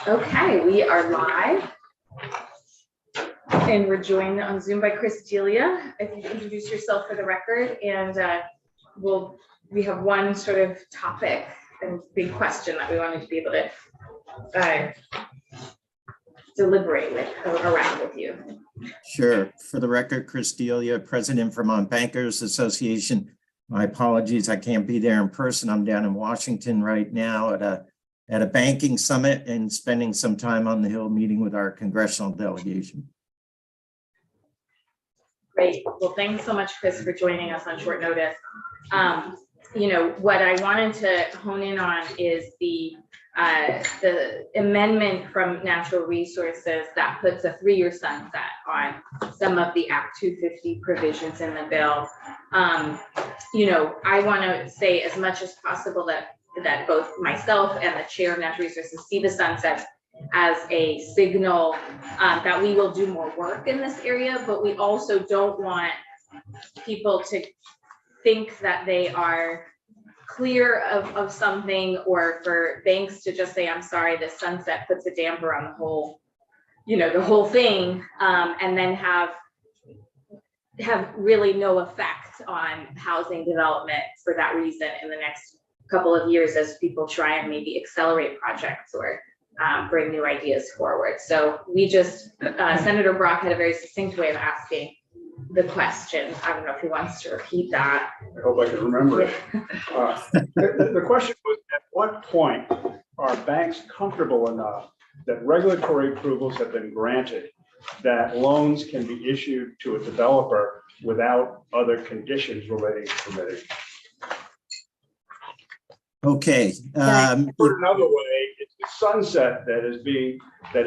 Okay, we are live. And we're joined on Zoom by Chris Delia. If you could introduce yourself for the record, and we have one sort of topic and big question that we wanted to be able to deliberate with around with you. Sure. For the record, Chris Delia, President, Vermont Bankers Association. My apologies, I can't be there in person. I'm down in Washington right now at a banking summit and spending some time on the Hill meeting with our congressional delegation. Great. Well, thanks so much, Chris, for joining us on short notice. What I wanted to hone in on is the amendment from Natural Resources that puts a 3-year sunset on some of the Act 250 provisions in the bill. I want to say as much as possible that both myself and the chair of Natural Resources see the sunset as a signal that we will do more work in this area, but we also don't want people to think that they are clear of something, or for banks to just say, I'm sorry, the sunset puts a damper on the whole thing, and then have really no effect on housing development for that reason in the next couple of years as people try and maybe accelerate projects or bring new ideas forward. So we just, Senator Brock had a very succinct way of asking the question. I don't know if he wants to repeat that. I hope I can remember it. The question was, at what point are banks comfortable enough that regulatory approvals have been granted that loans can be issued to a developer without other conditions relating to permitting? Okay. Put another way, it's the sunset that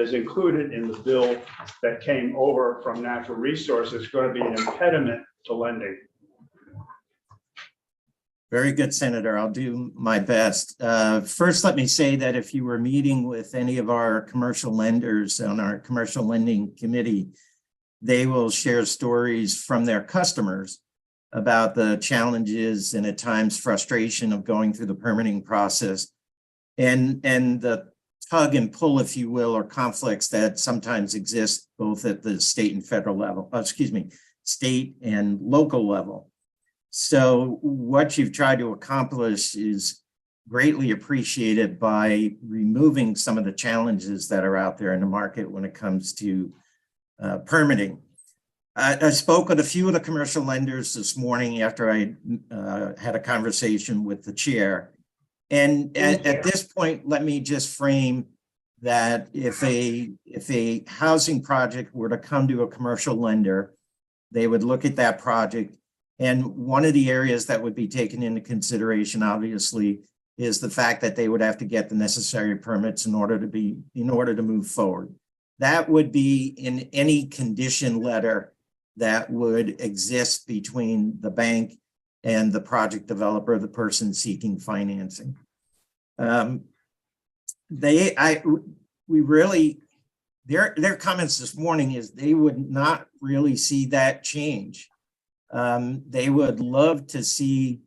is included in the bill that came over from Natural Resources going to be an impediment to lending. Very good, Senator. I'll do my best. First, let me say that if you were meeting with any of our commercial lenders on our commercial lending committee, they will share stories from their customers about the challenges and at times frustration of going through the permitting process and the tug and pull, if you will, or conflicts that sometimes exist both at the state and federal level, state and local level. So what you've tried to accomplish is greatly appreciated by removing some of the challenges that are out there in the market when it comes to permitting. I spoke with a few of the commercial lenders this morning after I had a conversation with the chair. And at this point, let me just frame that if a housing project were to come to a commercial lender, they would look at that project. And one of the areas that would be taken into consideration, obviously, is the fact that they would have to get the necessary permits in order to move forward. That would be in any condition letter that would exist between the bank and the project developer, the person seeking financing. Their comments this morning is they would not really see that change. They would love to see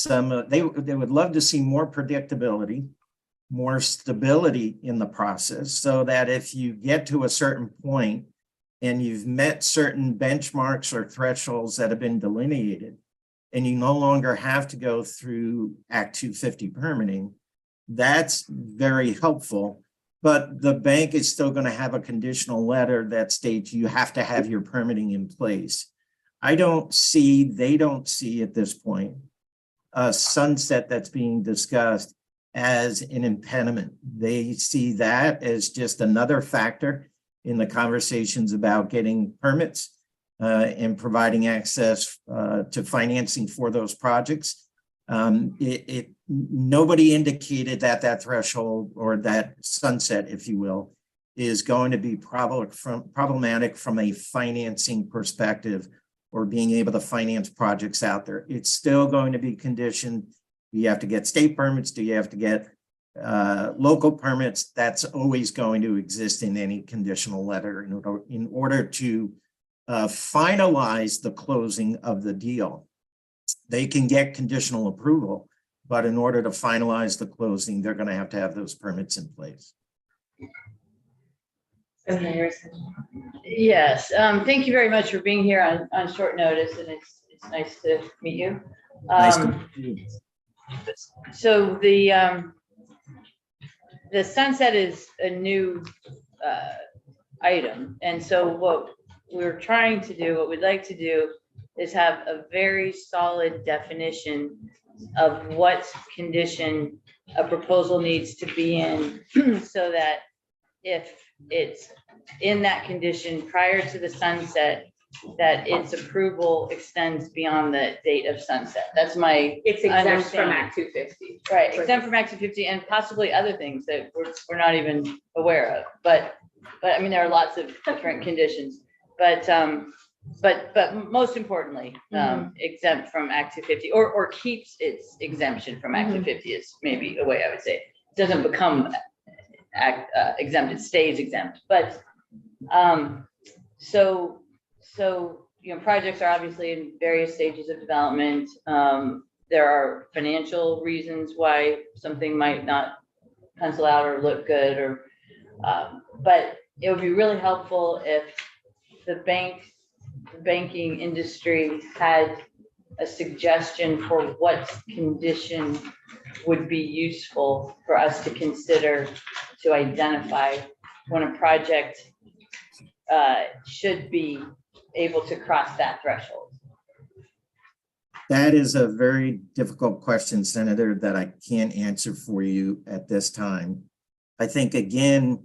they would love to see more predictability, more stability in the process, so that if you get to a certain point and you've met certain benchmarks or thresholds that have been delineated, and you no longer have to go through Act 250 permitting, that's very helpful. But the bank is still going to have a conditional letter that states you have to have your permitting in place. They don't see at this point a sunset that's being discussed as an impediment. They see that as just another factor in the conversations about getting permits and providing access to financing for those projects. Nobody indicated that threshold or that sunset, if you will, is going to be problematic from a financing perspective or being able to finance projects out there. It's still going to be conditioned. Do you have to get state permits? Do you have to get local permits? That's always going to exist in any conditional letter in order to finalize the closing of the deal. They can get conditional approval, but in order to finalize the closing, they're going to have those permits in place. Senator Harrison. Yes, thank you very much for being here on short notice, and it's nice to meet you. Nice to meet you. So the sunset is a new item, and so what we're trying to do, what we'd like to do, is have a very solid definition of what condition a proposal needs to be in, so that if it's in that condition prior to the sunset, that its approval extends beyond the date of sunset. That's my It's exempt from understanding. Act 250. Right, exempt from Act 250 and possibly other things that we're not even aware of. But I mean, there are lots of different conditions. But most importantly, exempt from Act 250 or keeps its exemption from Act 250 is maybe a way I would say. It doesn't become exempt, it stays exempt. But so projects are obviously in various stages of development. There are financial reasons why something might not pencil out or look good, or but it would be really helpful if the banking industry had a suggestion for what condition would be useful for us to consider to identify when a project should be able to cross that threshold. That is a very difficult question, Senator, that I can't answer for you at this time. I think, again,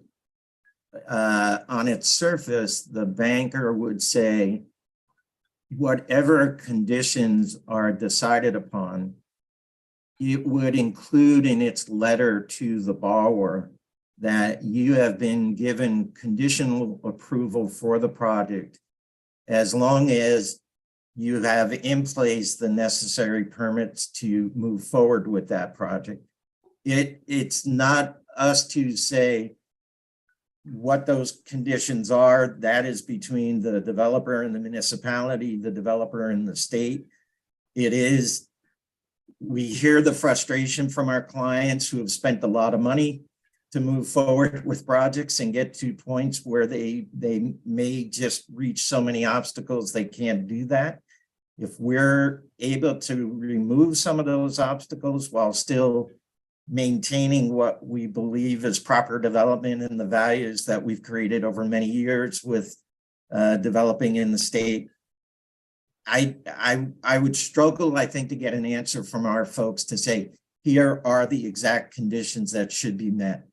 on its surface, the banker would say, whatever conditions are decided upon, it would include in its letter to the borrower that you have been given conditional approval for the project as long as you have in place the necessary permits to move forward with that project. It's not us to say what those conditions are. That is between the developer and the municipality, the developer and the state. We hear the frustration from our clients who have spent a lot of money to move forward with projects and get to points where they may just reach so many obstacles they can't do that. If we're able to remove some of those obstacles while still maintaining what we believe is proper development and the values that we've created over many years with developing in the state, I would struggle, I think, to get an answer from our folks to say, here are the exact conditions that should be met.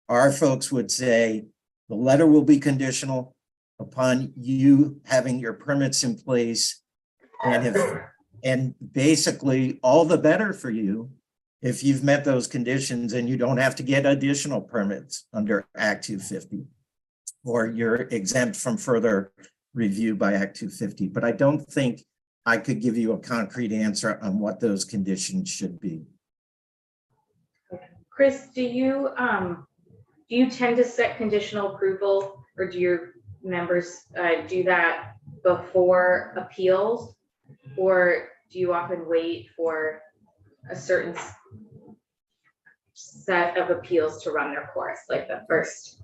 Our folks would say, the letter will be conditional upon you having your permits in place, and basically all the better for you if you've met those conditions and you don't have to get additional permits under Act 250, or you're exempt from further review by Act 250. But I don't think I could give you a concrete answer on what those conditions should be. Chris, do you tend to set conditional approval, or do your members do that before appeals, or do you often wait for a certain set of appeals to run their course, like the first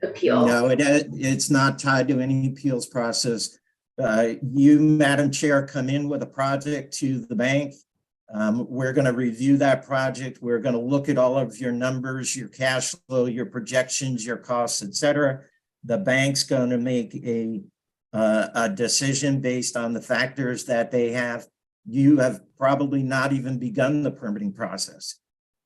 appeal? No, it's not tied to any appeals process. You, Madam Chair, come in with a project to the bank. We're going to review that project. We're going to look at all of your numbers, your cash flow, your projections, your costs, et cetera. The bank's going to make a decision based on the factors that they have. You have probably not even begun the permitting process.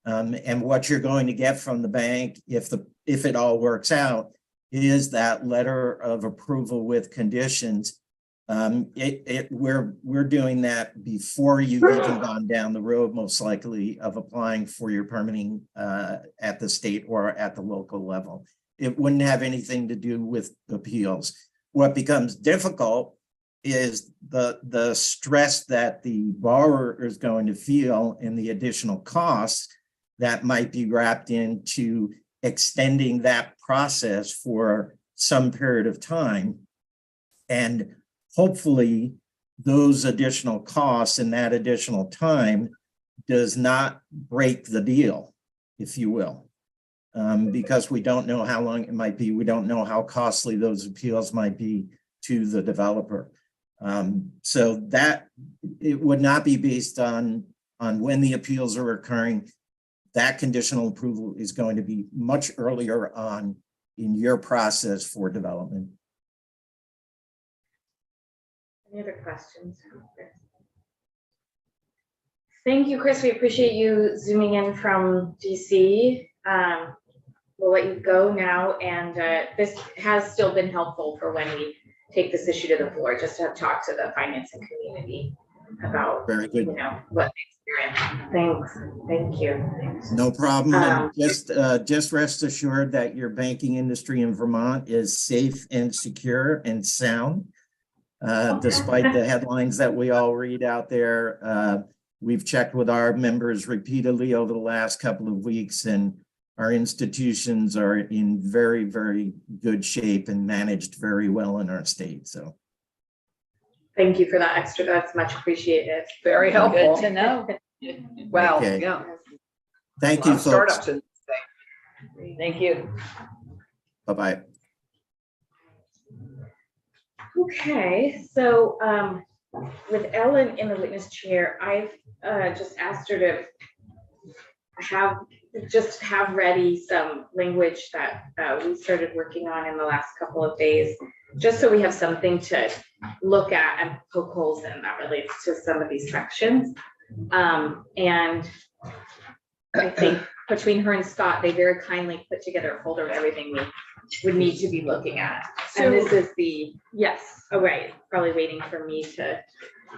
And what you're going to get from the bank, if it all works out, is that letter of approval with conditions. We're doing that before you've even gone down the road, most likely, of applying for your permitting at the state or at the local level. It wouldn't have anything to do with appeals. What becomes difficult is the stress that the borrower is going to feel and the additional costs that might be wrapped into extending that process for some period of time. And hopefully those additional costs and that additional time does not break the deal, if you will. because we don't know how long it might be. We don't know how costly those appeals might be to the developer. So that it would not be based on when the appeals are occurring. That conditional approval is going to be much earlier on in your process for development. Any other questions? Thank you, Chris. We appreciate you zooming in from DC. We'll let you go now, and this has still been helpful for when we take this issue to the floor, just to have talked to the financing community about, Very good. you know, what they experience. Thanks. Thank you. No problem. And just rest assured that your banking industry in Vermont is safe and secure and sound. Despite the headlines that we all read out there, we've checked with our members repeatedly over the last couple of weeks, and our institutions are in very, very good shape and managed very well in our state. So Thank you for that extra. That's much appreciated. Very helpful. Good to know. Well, Okay. yeah. thank A lot you, of startups folks. in the state. Thank you. Bye-bye. Okay, so with Ellen in the witness chair, I've just asked her to have ready some language that we started working on in the last couple of days, just so we have something to look at and poke holes in that relates to some of these sections. And I think between her and Scott, they very kindly put together a folder of everything we would need to be looking at. And this is the, Yes, oh, right, probably waiting for me to.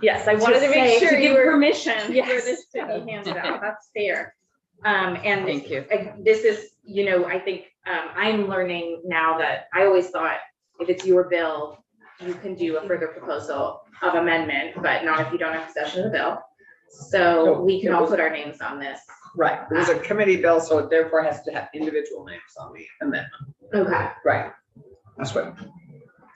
yes, I wanted to say- make sure you give were, permission for Yes. this to be handed out. That's fair. And Thank you. this is, you know, I think I'm learning now that I always thought if it's your bill, you can do a further proposal of amendment, but not if you don't have possession of the bill. So No, we can it all was- put our names on this. Right, it was a committee bill, so it therefore has to have individual names on the amendment. Okay. Right. That's what,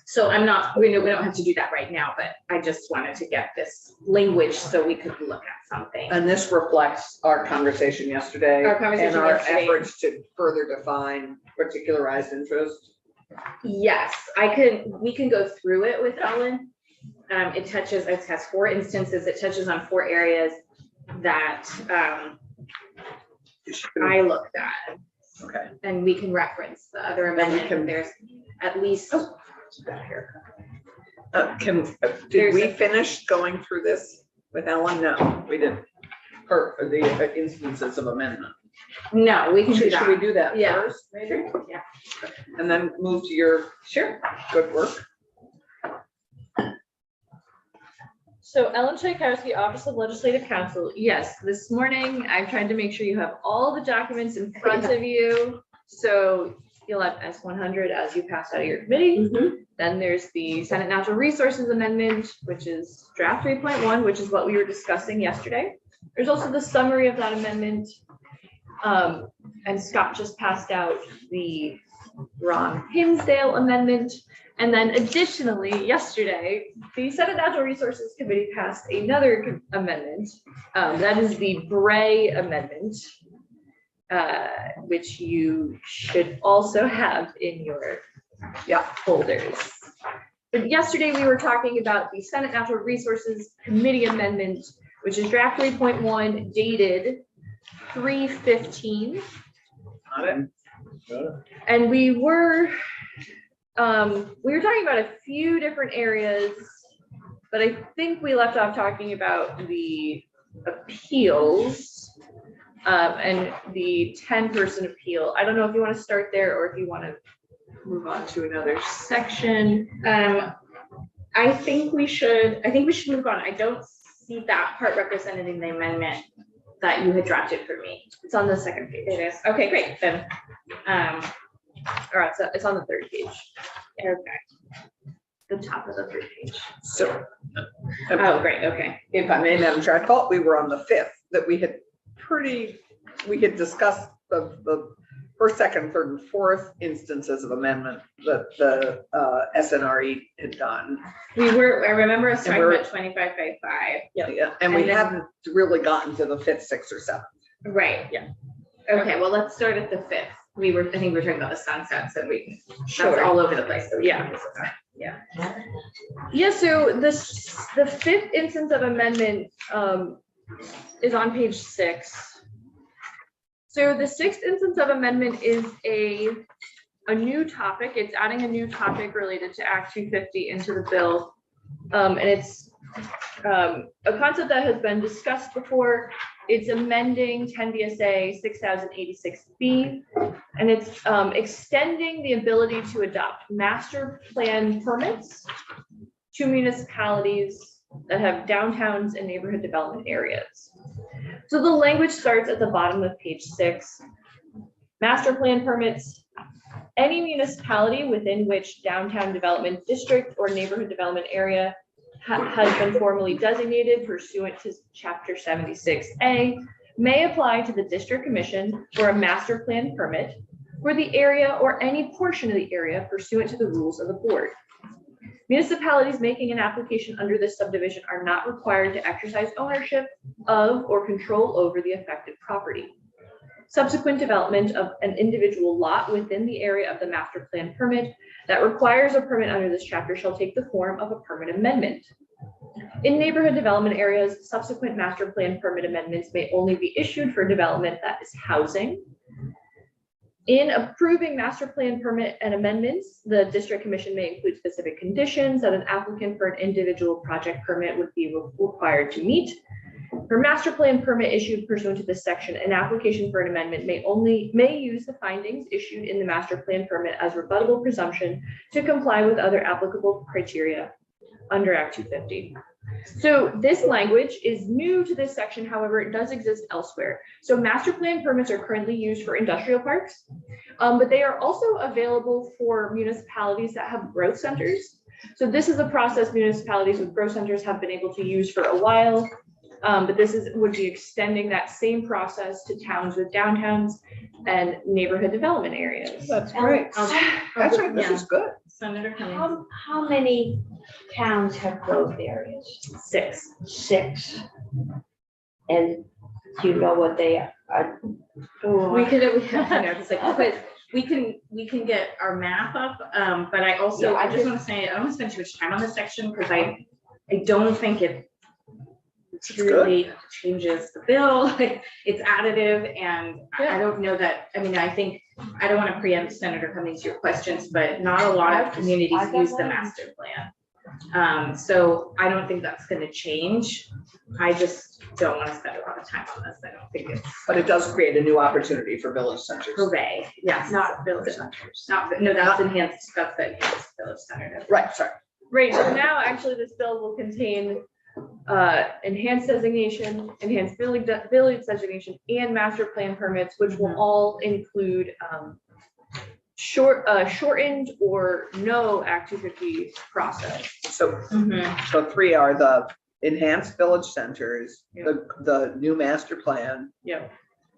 So I'm not, we don't have to do that right now, but I just wanted to get this language so we could look at something. and this reflects our conversation yesterday. Our conversation and our yesterday. efforts to further define particularized interest. Yes, we can go through it with Ellen. It has 4 instances. It touches on 4 areas that I looked at, Okay. and we can reference the other And we amendment. can- There's at least, Did we finish going through this with Ellen? No, we didn't. For the instances of amendment. no, we can do Should we that. do that Yeah. first, maybe? Yeah. And then move to your Sure. good work? so Ellen Tchaikovsky, Office of Legislative Counsel. Yes, this morning I tried to make sure you have all the documents in front of you. So you'll have S-100 as you pass out of your committee. Then there's the Senate Natural Resources Amendment, which is draft 3.1, which is what we were discussing yesterday. There's also the summary of that amendment. And Scott just passed out the Ron Hinsdale amendment. And then additionally, yesterday, the Senate Natural Resources Committee passed another amendment. That is the Bray amendment, which you should also have in your folders. But yesterday, we were talking about the Senate Natural Resources Committee amendment, which is draft 3.1 dated 3/15. Got it? And we were talking about a few different areas, but I think we left off talking about the appeals and the 10-person appeal. I don't know if you want to start there or if you want to move on to another section. I think we should move on. I don't see that part represented in the amendment that you had drafted for me. It's on the second page. It is. Okay, great. Then, All right, so it's on the third page, okay. the top of the third page. So Oh, great. Okay. if I may, Madam Chair, I thought we were on the 5th, that we had discussed the first, second, third, and fourth instances of amendment that the SNRE had done. We were, I remember us And talking we're- about 25 by 5. Yeah, and we And then- haven't really gotten to the 5th, 6th, or 7th. Right. Yeah. Okay, well, let's start at the 5th. I think we were talking about the sunsets and that's Sure. all over the place. So Yeah. Yeah, so the fifth instance of amendment is on page 6. So the sixth instance of amendment is a new topic. It's adding a new topic related to Act 250 into the bill. And it's a concept that has been discussed before. It's amending 10 VSA 6086B, and it's extending the ability to adopt master plan permits to municipalities that have downtowns and neighborhood development areas. So the language starts at the bottom of page 6. Master plan permits. Any municipality within which downtown development district or neighborhood development area has been formally designated pursuant to Chapter 76A may apply to the District Commission for a master plan permit for the area or any portion of the area pursuant to the rules of the board. Municipalities making an application under this subdivision are not required to exercise ownership of or control over the affected property. Subsequent development of an individual lot within the area of the master plan permit that requires a permit under this chapter shall take the form of a permit amendment. In neighborhood development areas, subsequent master plan permit amendments may only be issued for development that is housing. In approving master plan permit and amendments, the district commission may include specific conditions that an applicant for an individual project permit would be required to meet. For master plan permit issued pursuant to this section, an application for an amendment may use the findings issued in the master plan permit as rebuttable presumption to comply with other applicable criteria under Act 250. So this language is new to this section, however, it does exist elsewhere. So master plan permits are currently used for industrial parks, but they are also available for municipalities that have growth centers. So this is a process municipalities with growth centers have been able to use for a while. But this would be extending that same process to towns with downtowns and neighborhood development areas. That's great. That's right, this is good. Senator Cummings. How many towns have growth areas? 6. 6. And do you know what they are? We could, but we can get our map up, but I also, Yeah, I just want to say, I don't want to spend too much time on this section because I don't think it materially changes the bill. Like, it's additive, and I don't know that, I mean, I think, I don't want to preempt Senator Cummings your questions, but not a lot of communities use the master plan. So I don't think that's going to change. I just don't want to spend a lot of time on this. I don't think it's But it does create a new opportunity for village centers. hooray. Yes, Not village centers. no, that's enhanced, that's the enhanced village center. Right, sorry. Right, so now actually this bill will contain enhanced designation, enhanced village designation, and master plan permits, which will all include shortened or no Act 250 process. So, so 3 are the enhanced village centers, the new master plan. Yeah.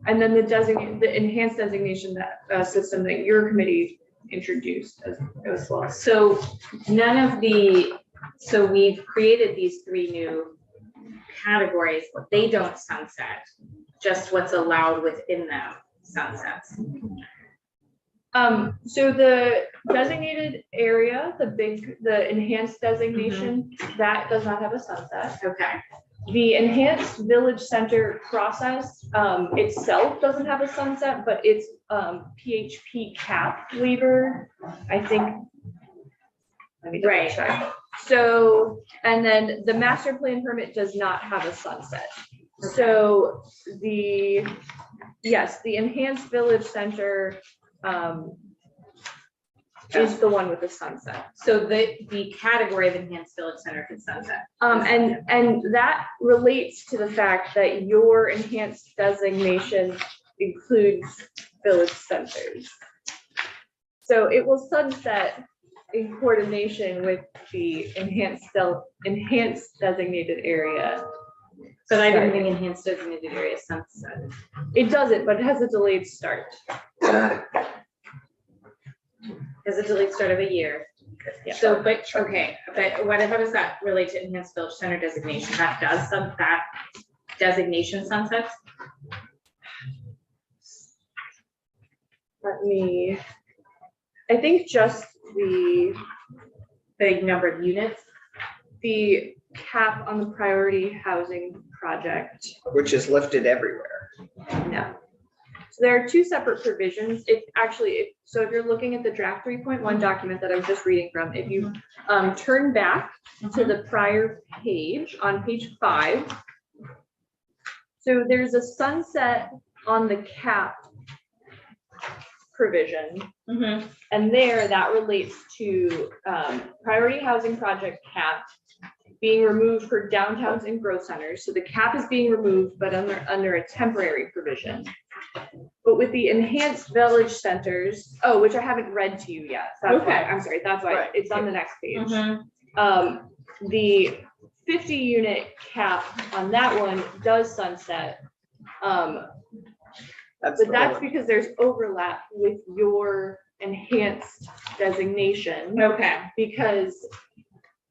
And then the enhanced designation that system that your committee introduced as well. So none of the, so we've created these 3 new categories, but they don't sunset, just what's allowed within them sunsets. So the designated area, the enhanced designation, that does not have a sunset. Okay, The enhanced village center process itself doesn't have a sunset, but it's PHP cap waiver, I think. Let me double check. So, and then the master plan permit does not have a sunset. So yes, the enhanced village center is the one with the sunset. so the category of enhanced village center can sunset. And that relates to the fact that your enhanced designation includes village centers. So it will sunset in coordination with the enhanced designated area. But I didn't think enhanced designated area sunset. It doesn't, but it has a delayed start. Has a delayed start of a year. Yeah. So, but, okay, but what, how does that relate to enhanced village center designation? That does, that designation sunsets? Let I think just the number of units. the cap on the priority housing project. Which is lifted everywhere. No. So there are two separate provisions. So if you're looking at the draft 3.1 document that I was just reading from, if you turn back to the prior page on page 5. So there's a sunset on the cap provision. And there that relates to priority housing project cap being removed for downtowns and growth centers. So the cap is being removed, but under a temporary provision. But with the enhanced village centers, which I haven't read to you yet. That's why, I'm sorry, that's why Right. it's on the next page. The 50 unit cap on that one does sunset. That's But that's because there's overlap with your enhanced designation. Okay. Because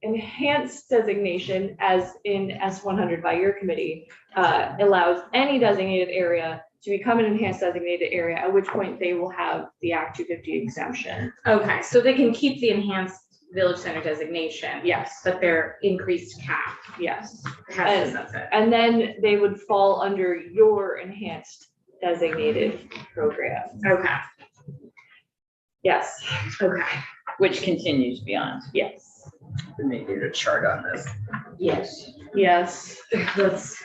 enhanced designation, as in S100 by your committee, allows any designated area to become an enhanced designated area, at which point they will have the Act 250 exemption. Okay, so they can keep the enhanced village center designation. Yes, But their increased cap yes. has to sunset. And then they would fall under your enhanced designated program. Okay, Yes, okay, Which continues beyond. yes, We may need a chart on this. yes. yes. Let's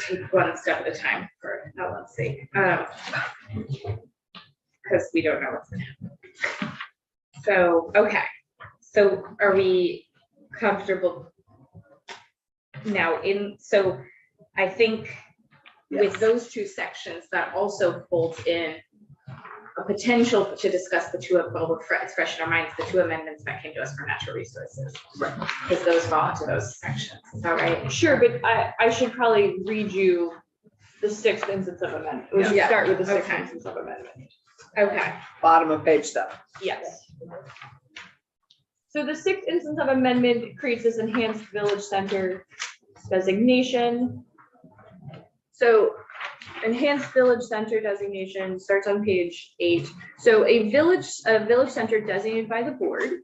take one step at a time for Ellen's sake. Because we don't know what's gonna happen. So, okay, so are we comfortable now so I think with Yes. those two sections, that also folds in a potential to discuss the two, it's fresh in our minds, the two amendments that came to us from natural resources. Right. Because those fall into those sections, is that right? Sure, but I should probably read you the sixth instance of amendment. We should Yeah. start with the sixth Okay. instance of amendment. Okay, Bottom of page 7. Yes. So the sixth instance of amendment creates this enhanced village center designation. So enhanced village center designation starts on page 8. So a village center designated by the board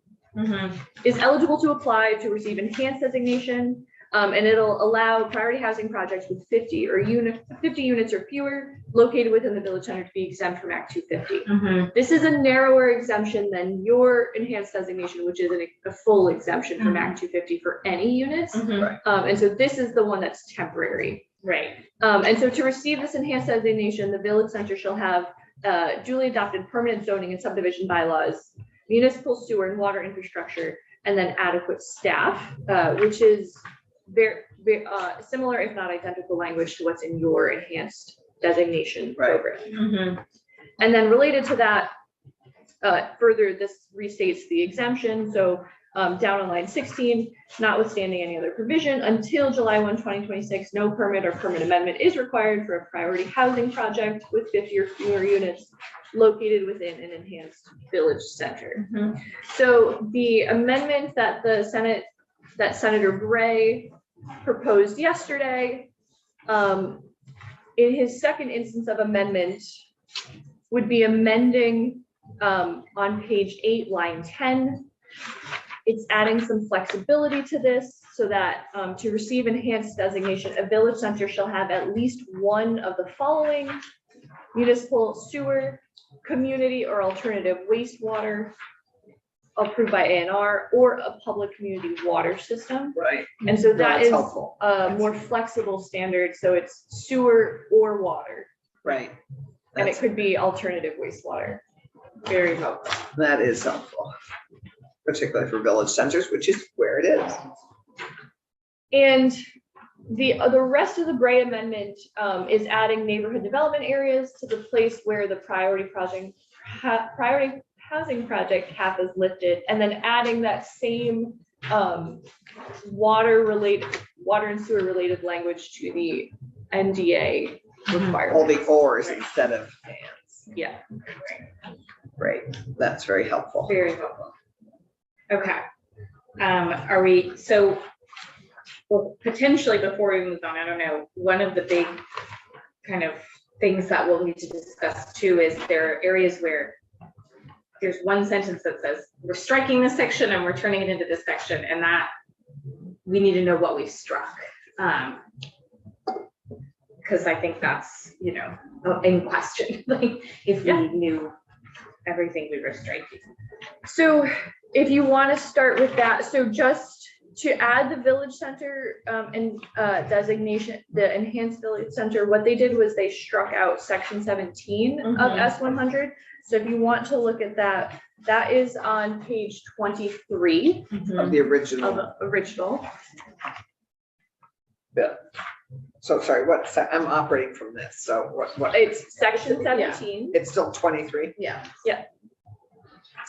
is eligible to apply to receive enhanced designation. And it'll allow priority housing projects with 50 units or fewer located within the village center to be exempt from Act 250. This is a narrower exemption than your enhanced designation, which is a full exemption from Act 250 for any units. And so this is the one that's temporary. Right. And so to receive this enhanced designation, the village center shall have duly adopted permanent zoning and subdivision bylaws, municipal sewer and water infrastructure, and then adequate staff, which is very similar, if not identical language to what's in your enhanced designation Right. program. And then related to that, further, this restates the exemption. So down on line 16, notwithstanding any other provision, until July 1, 2026, no permit or permit amendment is required for a priority housing project with 50 or fewer units located within an enhanced village center. So the amendment that Senator Bray proposed yesterday, in his second instance of amendment, would be amending on page 8, line 10. It's adding some flexibility to this so that to receive enhanced designation, a village center shall have at least one of the following: municipal sewer, community or alternative wastewater approved by ANR, or a public community water system. Right. And so that That's is helpful. a more flexible standard. So it's sewer or water, Right. and it That's- could be alternative wastewater. Very helpful. That is helpful, particularly for village centers, which is where it is. And the rest of the Bray amendment is adding neighborhood development areas to the place where the priority housing project cap is lifted, and then adding that same water and sewer related language to the NDA All requirement. the ors instead of hands. Yeah. Great. That's very helpful. Very helpful. Okay. Well, potentially before we move on, I don't know, one of the big kind of things that we'll need to discuss too is there are areas where there's one sentence that says, we're striking this section and we're turning it into this section, and that we need to know what we struck. Because I think that's, in question, like if we knew everything we were striking. So if you want to start with that, so just to add the village center and designation, the enhanced village center, what they did was they struck out section 17 of S100. So if you want to look at that, that is on page 23 Of the original. of the original. Yeah. So sorry, I'm operating from this, so what, It's section 17. it's still 23? Yeah.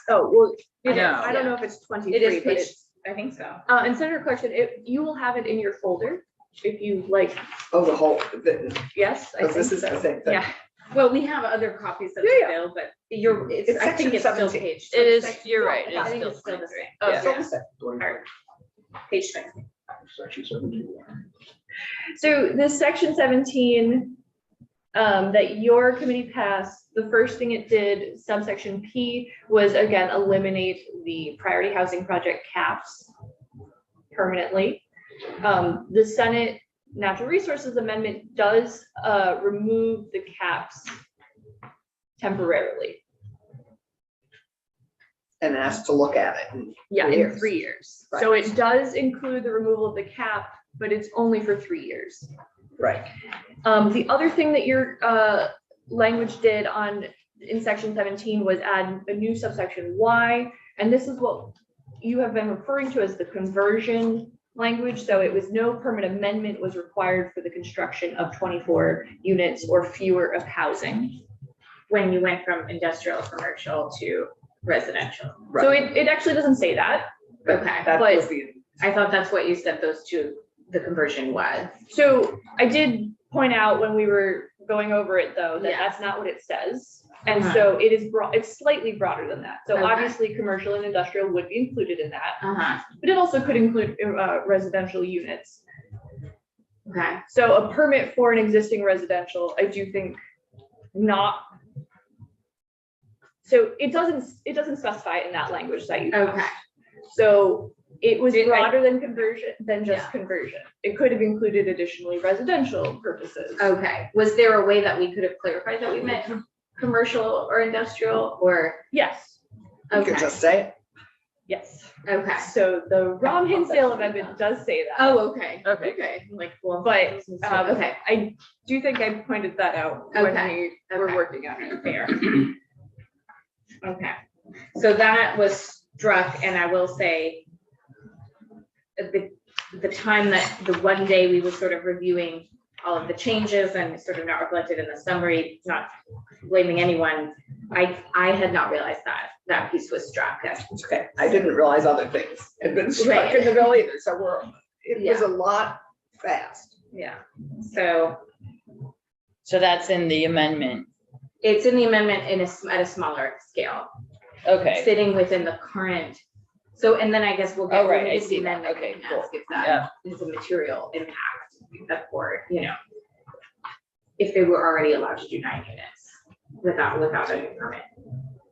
Oh, well, No. I don't know if it's 23, It is but page, it's, I think so. and Senator Clarkson, you will have it in your folder if you like. Oh, the whole, Yes, I because this think is the so. same thing. Yeah, Well, we have other copies of Yeah, the bill, but It's I think section it's still 17. page. It is, section- you're right, it I is think still it's still the same. Oh, Yeah. Still the same. Alright. Page 20. Section 17. so this section 17 that your committee passed, the first thing it did, subsection P, was again eliminate the priority housing project caps permanently. The Senate Natural Resources Amendment does remove the caps temporarily. And asked to look at it. Yeah, 3 in years. 3 years. So it does include the removal of the cap, but it's only for 3 years. Right. The other thing that your language did in section 17 was add a new subsection Y, and this is what you have been referring to as the conversion language. So it was no permit amendment was required for the construction of 24 units or fewer of housing. When you went from industrial, commercial to residential. So Right. it actually doesn't say that. Okay, That but- was the, I thought that's what you said those two, the conversion was. So I did point out when we were going over it though, that Yeah. that's not what it says. And Uh-huh. so it is broad, it's slightly broader than that. So Okay. obviously, commercial and industrial would be included in that, Uh-huh, but it also could include residential units. okay, So a permit for an existing residential, I do think not. So it doesn't specify it in that language that you. okay. So it was Did I- broader than just Yeah. conversion. It could have included additionally residential purposes. Okay, was there a way that we could have clarified that we meant commercial or industrial or? Yes, you Okay, could just say it. yes. okay. So the Rom Hinsdale Amendment does say that. Oh, okay. Okay. Okay, like, well. But, Okay, I do think I pointed that out when Okay, we were okay. working on it. fair. Okay, so that was struck, and I will say the time that, the one day we were sort of reviewing all of the changes and sort of not reflected in the summary, not blaming anyone, I had not realized that piece was struck. It's okay. I didn't realize other things had been struck in the bill either, so it was a lot fast. Yeah, so So that's in the amendment. it's in the amendment at a smaller scale, Okay, sitting within the current. So, and then I guess we'll get. Oh, right, we'll I get the see that. amendment Okay, and cool. ask If Yeah. that is a material impact for, if they were already allowed to do 9 units without a new permit.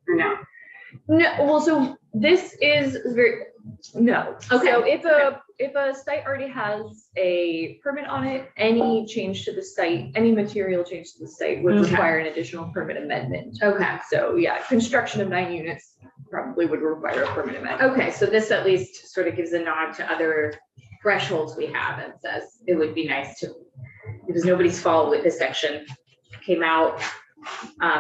Or no? No, well, so this is no. Okay, So if a site already has a permit on it, any change to the site, any material change to the site would Okay. require an additional permit amendment. Okay, So yeah, construction of 9 units probably would require a permit amendment. okay, so this at least sort of gives a nod to other thresholds we have and says it would be nice to, it was nobody's fault with this section came out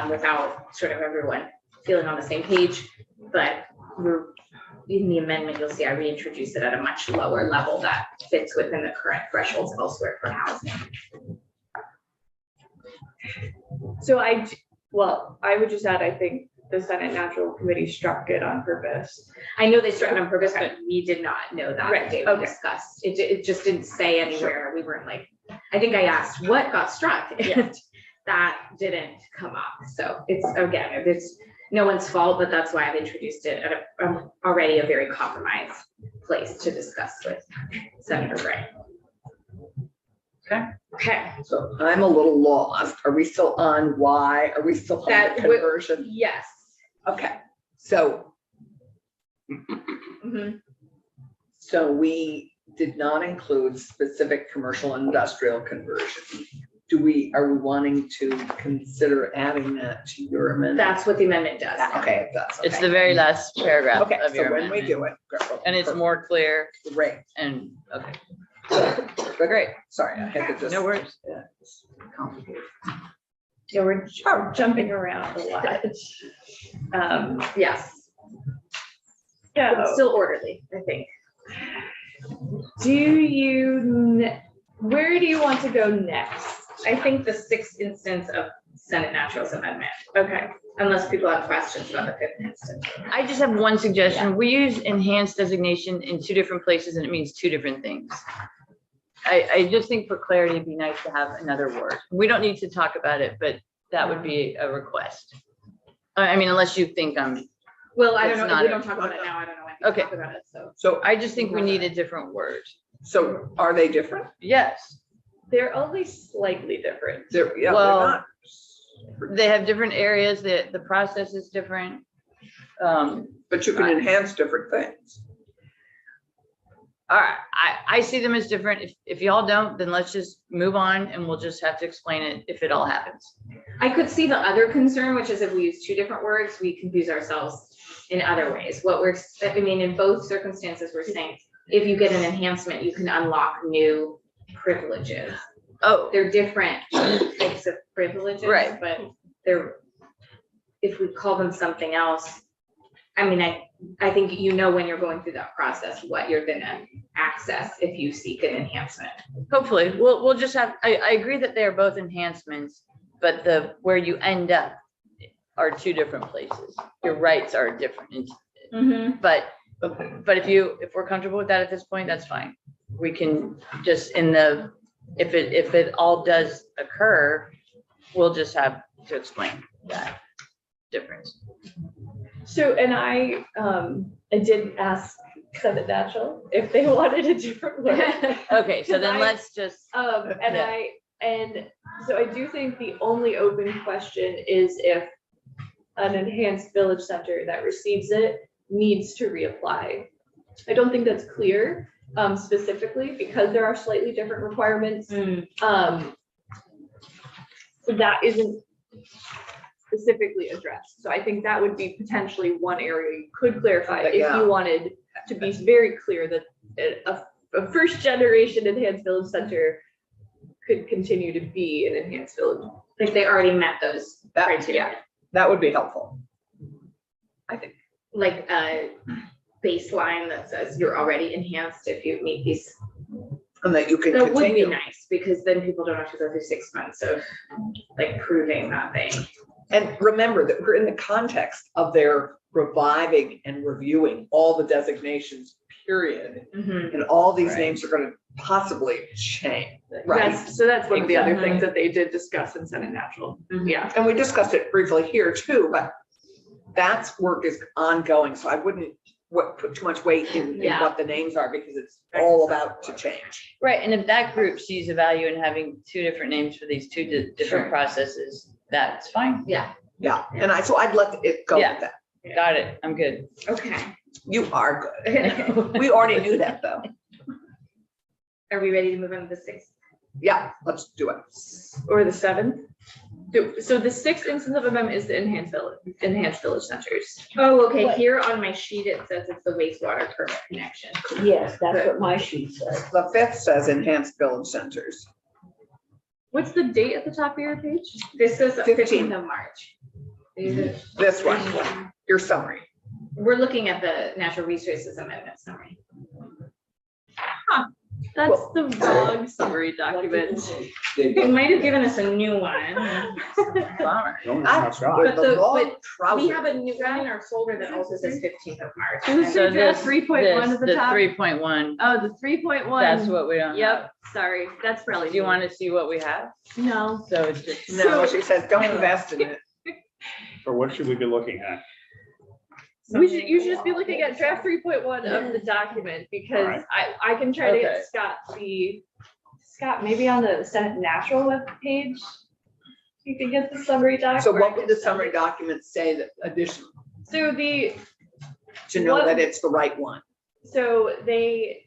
without sort of everyone feeling on the same page, but we're, in the amendment, you'll see I reintroduced it at a much lower level that fits within the current thresholds elsewhere for housing. So I would just add, I think the Senate Natural Committee struck it on purpose. I know they struck it on purpose, but we did not know that Right, the day we okay. discussed. It just didn't say anywhere. We weren't like, I think I asked what got struck and that didn't come up. So it's, again, it's no one's fault, but that's why I've introduced it at already a very compromised place to discuss with Senator Gray. Okay, So I'm a little lost. Are we still on Y? Are we still on That the would- conversion? yes. Okay, so, Mhm. so we did not include specific commercial and industrial conversion. Are we wanting to consider adding that to your amendment? That's what the amendment does. Okay, it does. It's okay. the very last paragraph Okay, of your so when we amendment. do it. And it's more clear Great, and, okay, great. Sorry, I had to just. no worries. Yeah, it's complicated. Yeah, we're jumping around a lot. Yes, Yeah. but still orderly, I think. Where do you want to go next? I think the 6th instance of Senate Naturals Amendment. Okay, unless people have questions about the 5th instance. I just have one suggestion. We use enhanced designation in 2 different places and it means 2 different things. I just think for clarity, it'd be nice to have another word. We don't need to talk about it, but that would be a request. I mean, unless you think Well, I don't It's know, if not we a- don't talk about it now, I don't know when to Okay. talk about it, so. So, I just think we need a different word. so are they different? Yes, They're only slightly different. They're Well, not. they have different areas, the process is different. But you can enhance different things. All right, I see them as different. If y'all don't, then let's just move on and we'll just have to explain it if it all happens. I could see the other concern, which is if we use 2 different words, we confuse ourselves in other ways. I mean, in both circumstances, we're saying, if you get an enhancement, you can unlock new privileges. Oh, They're different types of privileges. Right. But if we call them something else, I mean, I think you know when you're going through that process, what you're gonna access if you seek an enhancement. hopefully, we'll just have, I agree that they are both enhancements, but where you end up are 2 different places. Your rights are different. But if we're comfortable with that at this point, that's fine. We can just if it all does occur, we'll just have to explain that difference. So, and I did ask Senate Natural if they wanted a different word. Okay, so then I- let's just, And so I do think the only open question is if an enhanced village center that receives it needs to reapply. I don't think that's clear specifically because there are slightly different requirements. So that isn't specifically addressed. So I think that would be potentially one area you could clarify if Yeah. you wanted to be very clear that a first generation enhanced village center could continue to be an enhanced village. Like they already met those criteria, That would be helpful. I think. like a baseline that says you're already enhanced if you meet these. And that you can That would be continue. nice, because then people don't have to go through 6 months of like proving that they. And remember that we're in the context of their reviving and reviewing all the designations, period. Mhm. And all these Right. names are gonna possibly change, right? So that's one of the other Exactly. things that they did discuss in Senate Natural. Mhm. Yeah. And we discussed it briefly here too, but that's work is ongoing, so I wouldn't put too much weight in Yeah. what the names are because it's all about to change. right, and if that group sees a value in having 2 different names for these 2 different Sure. processes, that's fine. Yeah, Yeah, and so I'd let it go Yeah. with that. Got it, I'm good. okay. You are good. We already knew that though. Are we ready to move on to the 6th? Yeah, let's do it. Or the 7th. So the 6th instance of amendment is the enhanced village centers. Oh, okay, What? here on my sheet, it says it's the wastewater permit connection. Yes, that's what my sheet says. The 5th says enhanced village centers. What's the date at the top of your page? This is 15th. 15th of March. This one, your summary. We're looking at the natural resources amendment summary. That's the wrong summary document. They might have given us a new one. Bummer. That's But good. the- The long We trousers. have a new one in our folder that also says 15th of March. Does it So say draft this- 3.1 at the top? 3.1, Oh, the 3.1. that's what we don't have. Yep, sorry, that's probably. Do you me. want to see what we have? No. So it's just. No, she says, don't invest in it. Or what should we be looking at? You should just be looking at draft 3.1 of the document because Alright. I can try to Okay. get Scott Scott, maybe on the Senate Natural webpage, you could get the summary doc. So or what I would could the send summary it. document say that additional, So the, to know What- that it's the right one? so they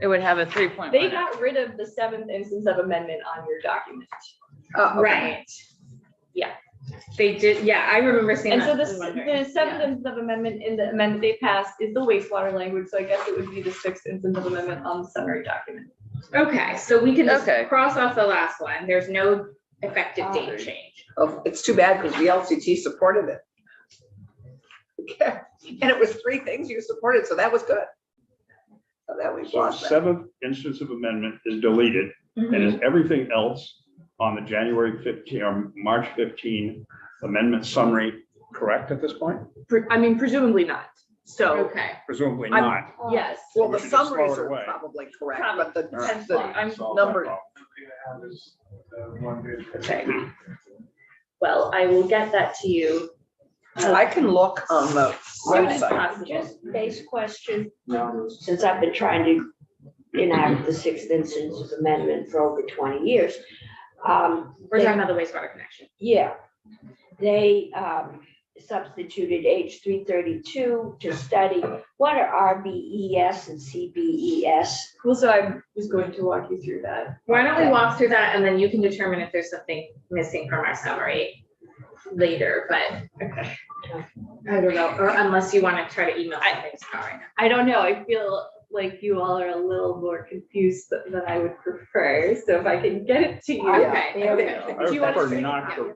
It would have a 3.1. They got rid of the 7th instance of amendment on your document. Okay. Right. Yeah, they did, yeah, I remember seeing And that. so the, and wondering. the 7th instance of amendment in the amendment they passed is the wastewater language, so I guess it would be the 6th instance of amendment on the summary document. Okay, so we can just Okay. cross off the last one. There's no effective date change. Oh, it's too bad because the LCT supported it. Okay. And it was 3 things you supported, so that was good. So that we So lost that. 7th instance of amendment is deleted, and is everything else on the January 15 or March 15 amendment summary correct at this point? I mean, presumably not, so, Okay, Presumably I'm- not. yes. Well, We the should just throw summaries it are away. probably correct, but the, Depends the on- I'm- number, Okay. Well, I will get that to you. I can look on the Soon as website. possible. Just base question, since I've been trying to enact the 6th instance of amendment for over 20 years. we're talking about the wastewater connection. Yeah, they substituted H 332 to study what are RBES and CBES. Well, so I was going to walk you through that. Why don't we walk through that and then you can determine if there's something missing from our summary later, but, okay. I don't know, or unless you want to try to email something to Scott right now. I don't know, I feel like you all are a little more confused than I would prefer, so if I can get it to you. Okay, there we okay. go. I Do you want prefer to? not to,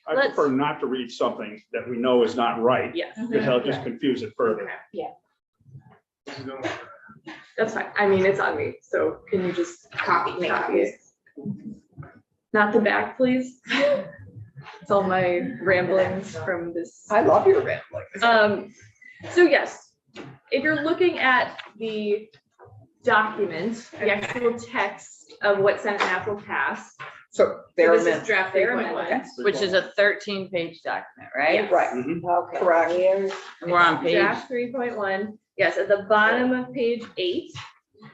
I Let's- prefer not to read something that we know is not right, Yes. because I'll just confuse it further. That's fine, I mean, it's on me, so can you just Copy, make copy copies. it? Not the back, please. It's all my ramblings from this. I love your rambling. So yes, if you're looking at the document, the actual text of what Senate Natural passed. So there This is draft their 3.1, amendment. Which is a 13-page document, right? Yes. Right, Mhm. Okay. Correct. Here's- And we're on page, Draft 3.1, yes, at the bottom of page 8.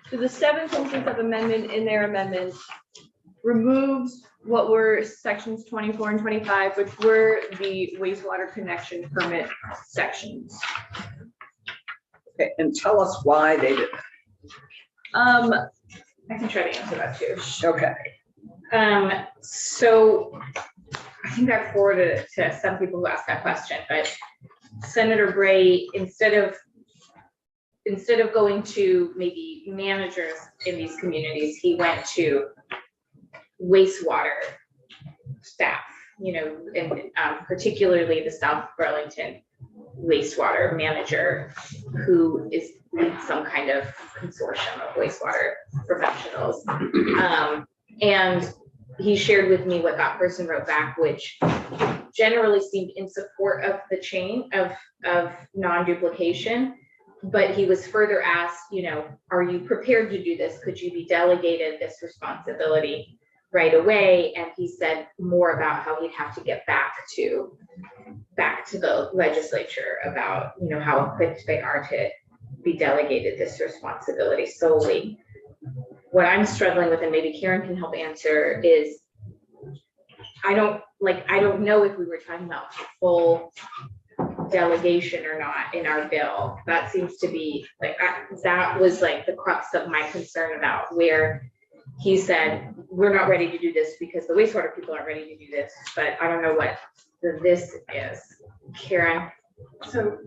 So the 7th instance of amendment in their amendment removes what were sections 24 and 25, which were the wastewater connection permit sections. Okay, and tell us why they did I can try to answer that too. that. Okay, So I think I forwarded it to some people who asked that question, but Senator Bray, instead of going to maybe managers in these communities, he went to wastewater staff, and particularly the South Burlington wastewater manager, who is leads some kind of consortium of wastewater professionals. And he shared with me what that person wrote back, which generally seemed in support of the chain of non-duplication. But he was further asked, are you prepared to do this? Could you be delegated this responsibility right away? And he said more about how he'd have to get back to the legislature about, how equipped they are to be delegated this responsibility solely. What I'm struggling with, and maybe Karen can help answer, is I don't know if we were talking about full delegation or not in our bill. That seems to be that was the crux of my concern about where he said, we're not ready to do this because the wastewater people aren't ready to do this, but I don't know what this is. Karen? So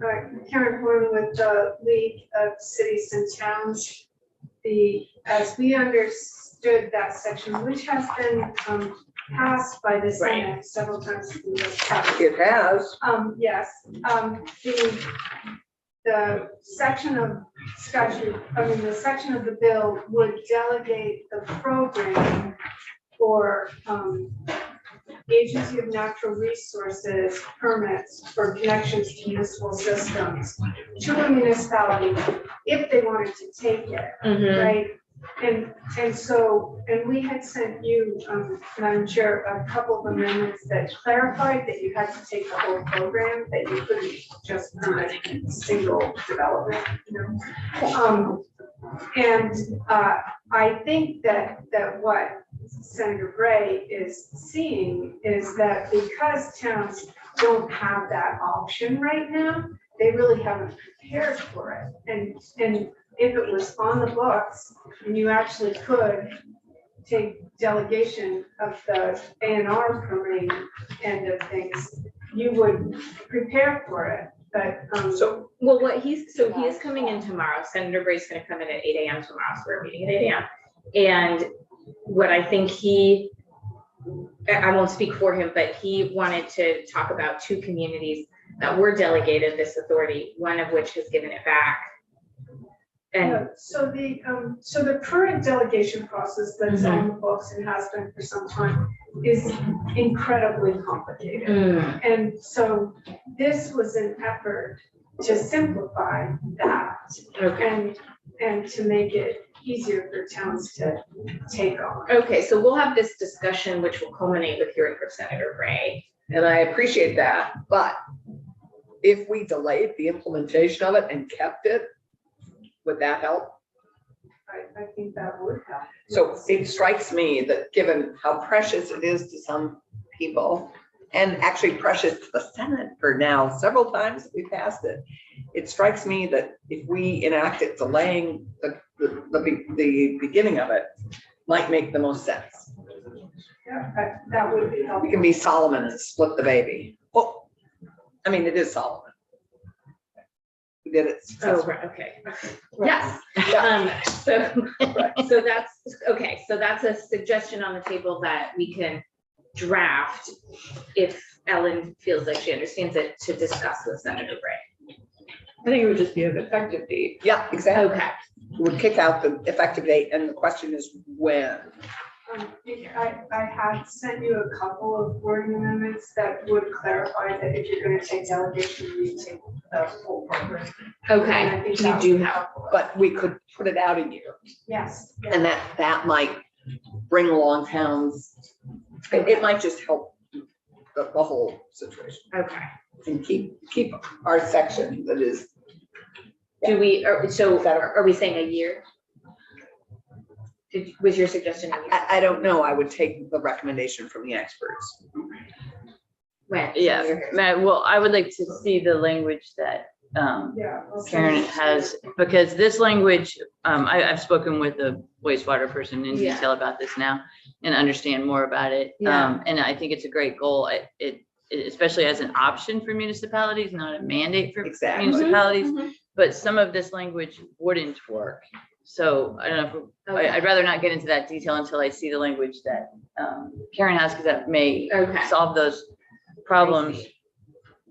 Karen Horn with the League of Cities and Towns. As we understood that section, which has been passed by the Senate several times. it has. Yes, the section of the section of the bill would delegate the program for Agency of Natural Resources permits for connections to municipal systems to a municipality if they wanted to take it, right? And we had sent you, Madam Chair, a couple of amendments that clarified that you had to take the whole program, that you couldn't just permit a single development, And I think that what Senator Bray is seeing is that because towns don't have that option right now, they really haven't prepared for it. And if it was on the books and you actually could take delegation of the A&R permitting end of things, you would prepare for it. But, So, Well, he is coming in tomorrow. Senator Bray's gonna come in at 8 AM tomorrow, so we're meeting at 8 AM. And what I think I won't speak for him, but he wanted to talk about two communities that were delegated this authority, one of which has given it back. And so the current delegation process that's on the books and has been for some time is incredibly complicated. And so this was an effort to simplify that and to make it easier for towns to take on. Okay, so we'll have this discussion, which will culminate with hearing from Senator Bray. and I appreciate that, but if we delayed the implementation of it and kept it, would that help? I think that would help. So it strikes me that given how precious it is to some people, and actually precious to the Senate for now, several times we passed it, it strikes me that if we enact it, delaying the beginning of it might make the most sense. Yeah, that would be helpful. We can be Solomon and split the baby. Well, I mean, it is Solomon. We did it. Oh, right, okay. Yes. Yeah. So that's, okay, so that's a suggestion on the table that we can draft if Ellen feels like she understands it to discuss with Senator Bray. I think it would just be an effective date. Yeah, exactly. Okay, Would kick out the effective date, and the question is when. I had sent you a couple of wording amendments that would clarify that if you're gonna take delegation, you take the full program. And I okay, think you that do would be have, helpful. But we could put it out a year, Yes. and that might bring along towns. It might just help the whole situation okay. and keep our section that is. Do we, are we saying a year? Was your suggestion a year? I don't know. I would take the recommendation from the experts. When? Yeah, well, I would like to see the language that Yeah. I'll send Karen you- has, because this language, I've spoken with the wastewater person in Yeah. detail about this now and understand more about it. Yeah. And I think it's a great goal. It especially as an option for municipalities, not a mandate for Exactly. municipalities, Mhm. but some of this language wouldn't work. So I don't know, Okay. I'd rather not get into that detail until I see the language that Karen has, because that may Okay. solve those problems.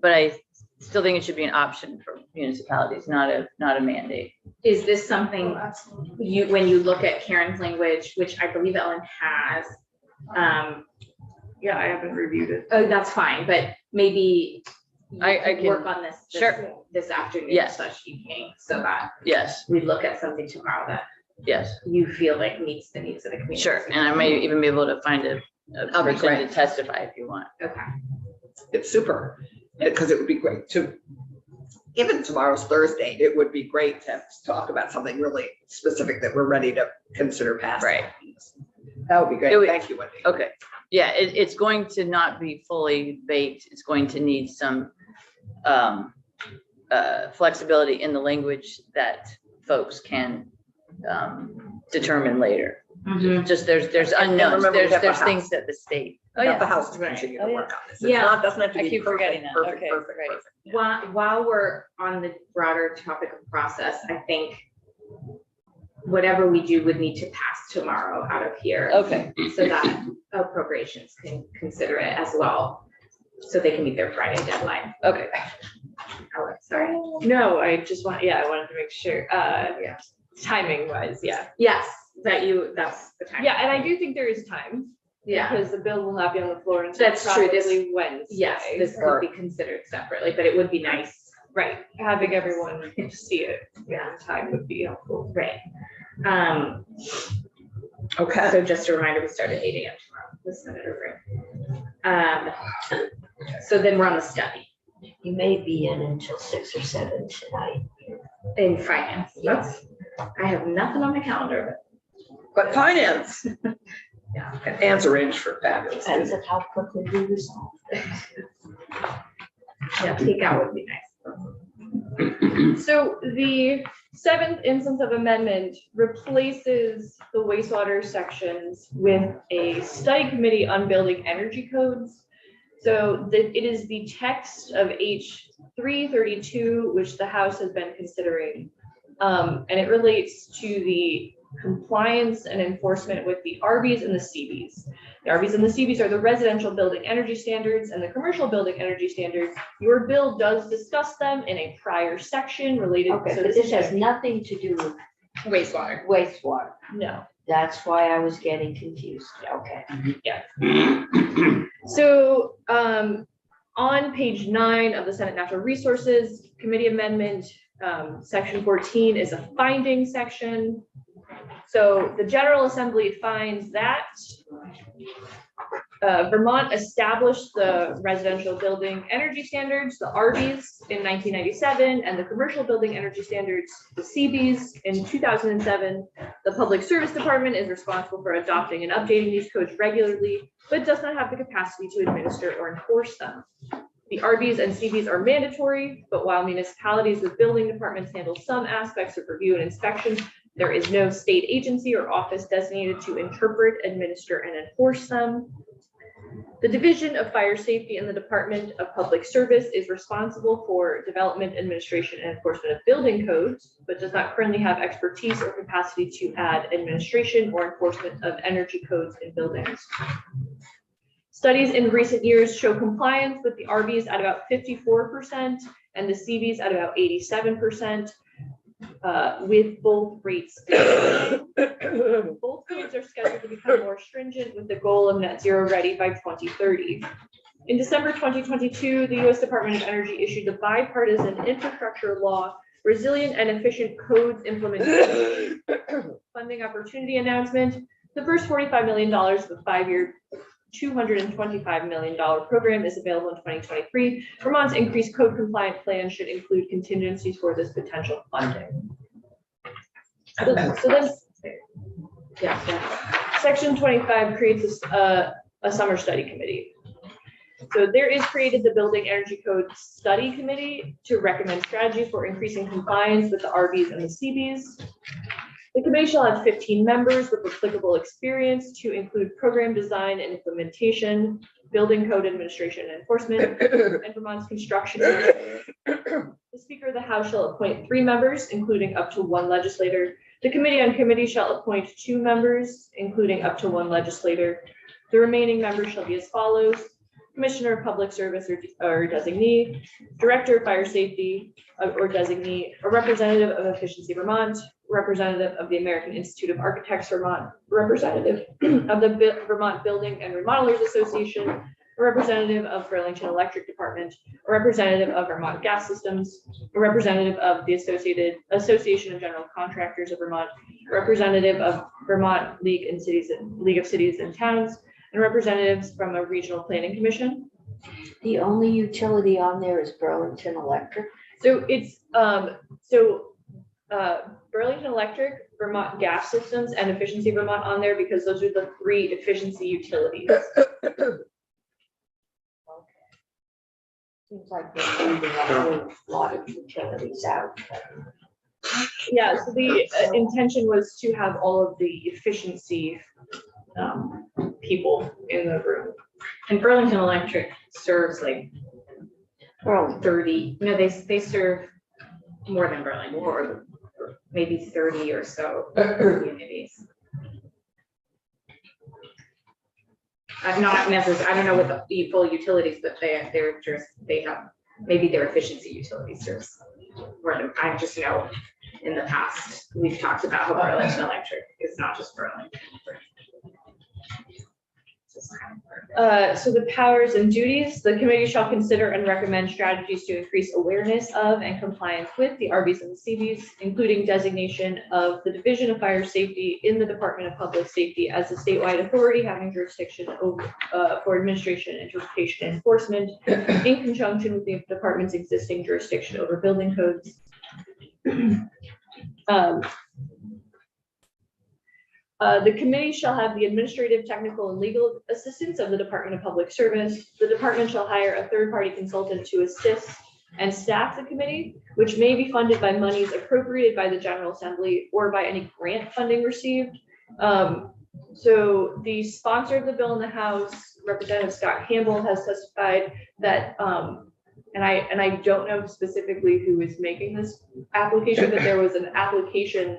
But I still think it should be an option for municipalities, not a mandate. Is this Oh, something absolutely. when you look at Karen's language, which I believe Ellen has, Yeah, I haven't reviewed it. oh, that's fine, but maybe you I could can- work on this Sure. this afternoon, Yes. slash evening, so that Yes, we look at something tomorrow that yes, you feel like meets the needs of the community. sure. And I may even be able to find a That'd be person to great. testify if you want. Okay, It's super, because it would be great to, even tomorrow's Thursday, it would be great to talk about something really specific that we're ready to consider passing. Right. That would be It great. would- Thank you, Wendy. Okay, yeah, it's going to not be fully baked. It's going to need some flexibility in the language that folks can determine later. Just there's And unknowns, remember, we have the there's House. things that the state. We have the House to Right. continue Oh, to yeah. work on this. It's Yeah. not, doesn't have to I be keep forgetting perfect, that. perfect, Okay, perfect, right. perfect. Yeah. while we're on the broader topic of process, I think whatever we do would need to pass tomorrow out of here. Okay, So that appropriations can consider it as well, so they can meet their Friday deadline. okay. Oh, sorry. No, I just want, I wanted to make sure, Yeah. timing wise, yeah. Yes, that's the time. Yeah, and I do think there is time, Yeah, because the bill will not be on the floor until That's true. This- probably Wednesday. yes, this could be considered separately, but it would be nice. Right, having everyone see it, Yeah. in time would be helpful. Right. Okay. So just a reminder, we start at 8 AM tomorrow with Senator Bray. So then we're on the study You may be in until 6 or 7 tonight. in finance. I have nothing on my calendar, But finance. Yeah. And Anne's arranged for fabulous. Depends on how quickly we resolve. yeah, takeout would be nice. So the seventh instance of amendment replaces the wastewater sections with a study committee on building energy codes. So it is the text of H 332, which the House has been considering. And it relates to the compliance and enforcement with the RBs and the CBs. The RBs and the CBs are the residential building energy standards and the commercial building energy standards. Your bill does discuss them in a prior section related. Okay, so but this has nothing to do with Wastewater. wastewater. No. That's why I was getting confused. Okay. So on page 9 of the Senate Natural Resources Committee Amendment, section 14 is a finding section. So the General Assembly finds that Vermont established the residential building energy standards, the RBs, in 1997, and the commercial building energy standards, the CBs, in 2007. The Public Service Department is responsible for adopting and updating these codes regularly, but does not have the capacity to administer or enforce them. The RBs and CBs are mandatory, but while municipalities with building departments handle some aspects of review and inspection, there is no state agency or office designated to interpret, administer, and enforce them. The Division of Fire Safety in the Department of Public Service is responsible for development, administration, and enforcement of building codes, but does not currently have expertise or capacity to add administration or enforcement of energy codes in buildings. Studies in recent years show compliance with the RBs at about 54% and the CBs at about 87%. With both rates. Both codes are scheduled to become more stringent with the goal of net zero ready by 2030. In December 2022, the U.S. Department of Energy issued the bipartisan infrastructure law, Resilient and Efficient Codes Implementation Funding Opportunity Announcement. The first $45 million of the 5-year $225 million program is available in 2023. Vermont's increased code compliant plan should include contingencies for this potential funding. So then, Section 25 creates a summer study committee. So there is created the Building Energy Code Study Committee to recommend strategy for increasing compliance with the RBs and the CBs. The committee shall have 15 members with applicable experience to include program design and implementation, building code administration and enforcement, and Vermont's construction. The Speaker of the House shall appoint 3 members, including up to 1 legislator. The Committee on Committees shall appoint 2 members, including up to 1 legislator. The remaining members shall be as follows: Commissioner of Public Service or designee, Director of Fire Safety or designee, a representative of Efficiency Vermont, representative of the American Institute of Architects Vermont, representative of the Vermont Building and Remodelers Association, a representative of Burlington Electric Department, a representative of Vermont Gas Systems, a representative of the Association of General Contractors of Vermont, a representative of Vermont League of Cities and Towns, and representatives from a regional planning commission. The only utility on there is Burlington Electric. So it's Burlington Electric, Vermont Gas Systems, and Efficiency Vermont on there because those are the 3 efficiency utilities. Seems like they're leaving a whole lot of utilities out. Yeah, so the intention was to have all of the efficiency people in the room. And Burlington Electric serves like Burlington. 30, no, they serve more than Burlington, maybe 30 or so communities. Not necessarily, I don't know what the full utilities, but they have, maybe their efficiency utilities serves more than, I just know in the past, we've talked about how Burlington Electric is not just Burlington. So the powers and duties, the committee shall consider and recommend strategies to increase awareness of and compliance with the RBs and the CBs, including designation of the Division of Fire Safety in the Department of Public Safety as a statewide authority having jurisdiction over, for administration, interpretation, and enforcement in conjunction with the department's existing jurisdiction over building codes. The committee shall have the administrative, technical, and legal assistance of the Department of Public Service. The department shall hire a third-party consultant to assist and staff the committee, which may be funded by monies appropriated by the General Assembly or by any grant funding received. So the sponsor of the bill in the House, Representative Scott Campbell, has testified that, and I don't know specifically who is making this application, but there was an application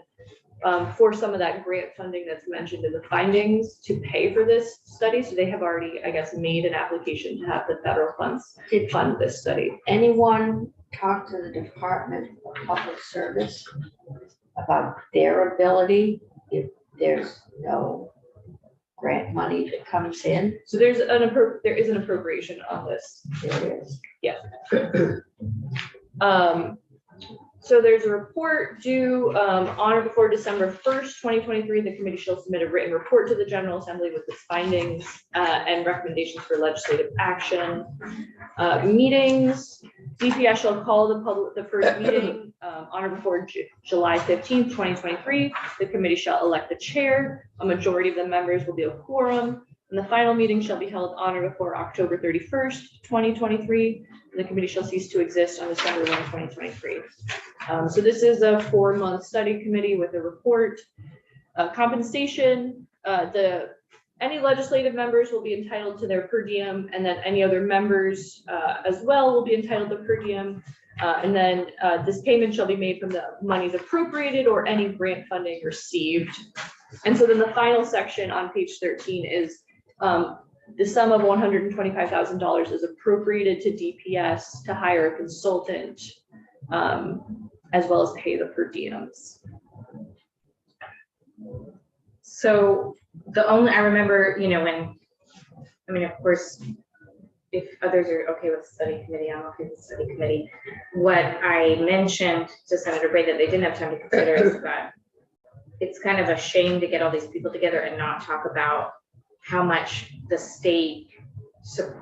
for some of that grant funding that's mentioned in the findings to pay for this study. So they have already, I guess, made an application to have the federal funds fund this study. Anyone talk to the Department of Public Service about their ability if there's no grant money that comes in? So there is an appropriation on this. There is. So there's a report due on or before December 1st, 2023. The committee shall submit a written report to the General Assembly with its findings and recommendations for legislative action. Meetings, DPS shall call the first meeting on or before July 15th, 2023. The committee shall elect the chair. A majority of the members will be a quorum. And the final meeting shall be held on or before October 31st, 2023. The committee shall cease to exist on December 1, 2023. So this is a 4-month study committee with a report. Compensation, any legislative members will be entitled to their per diem, and then any other members as well will be entitled to per diem. And then this payment shall be made from the monies appropriated or any grant funding received. And so then the final section on page 13 is the sum of $125,000 is appropriated to DPS to hire a consultant, as well as pay the per diems. So I remember, of course, if others are okay with the study committee, I'm okay with the study committee. What I mentioned to Senator Bray that they didn't have time to consider is that it's kind of a shame to get all these people together and not talk about how much the state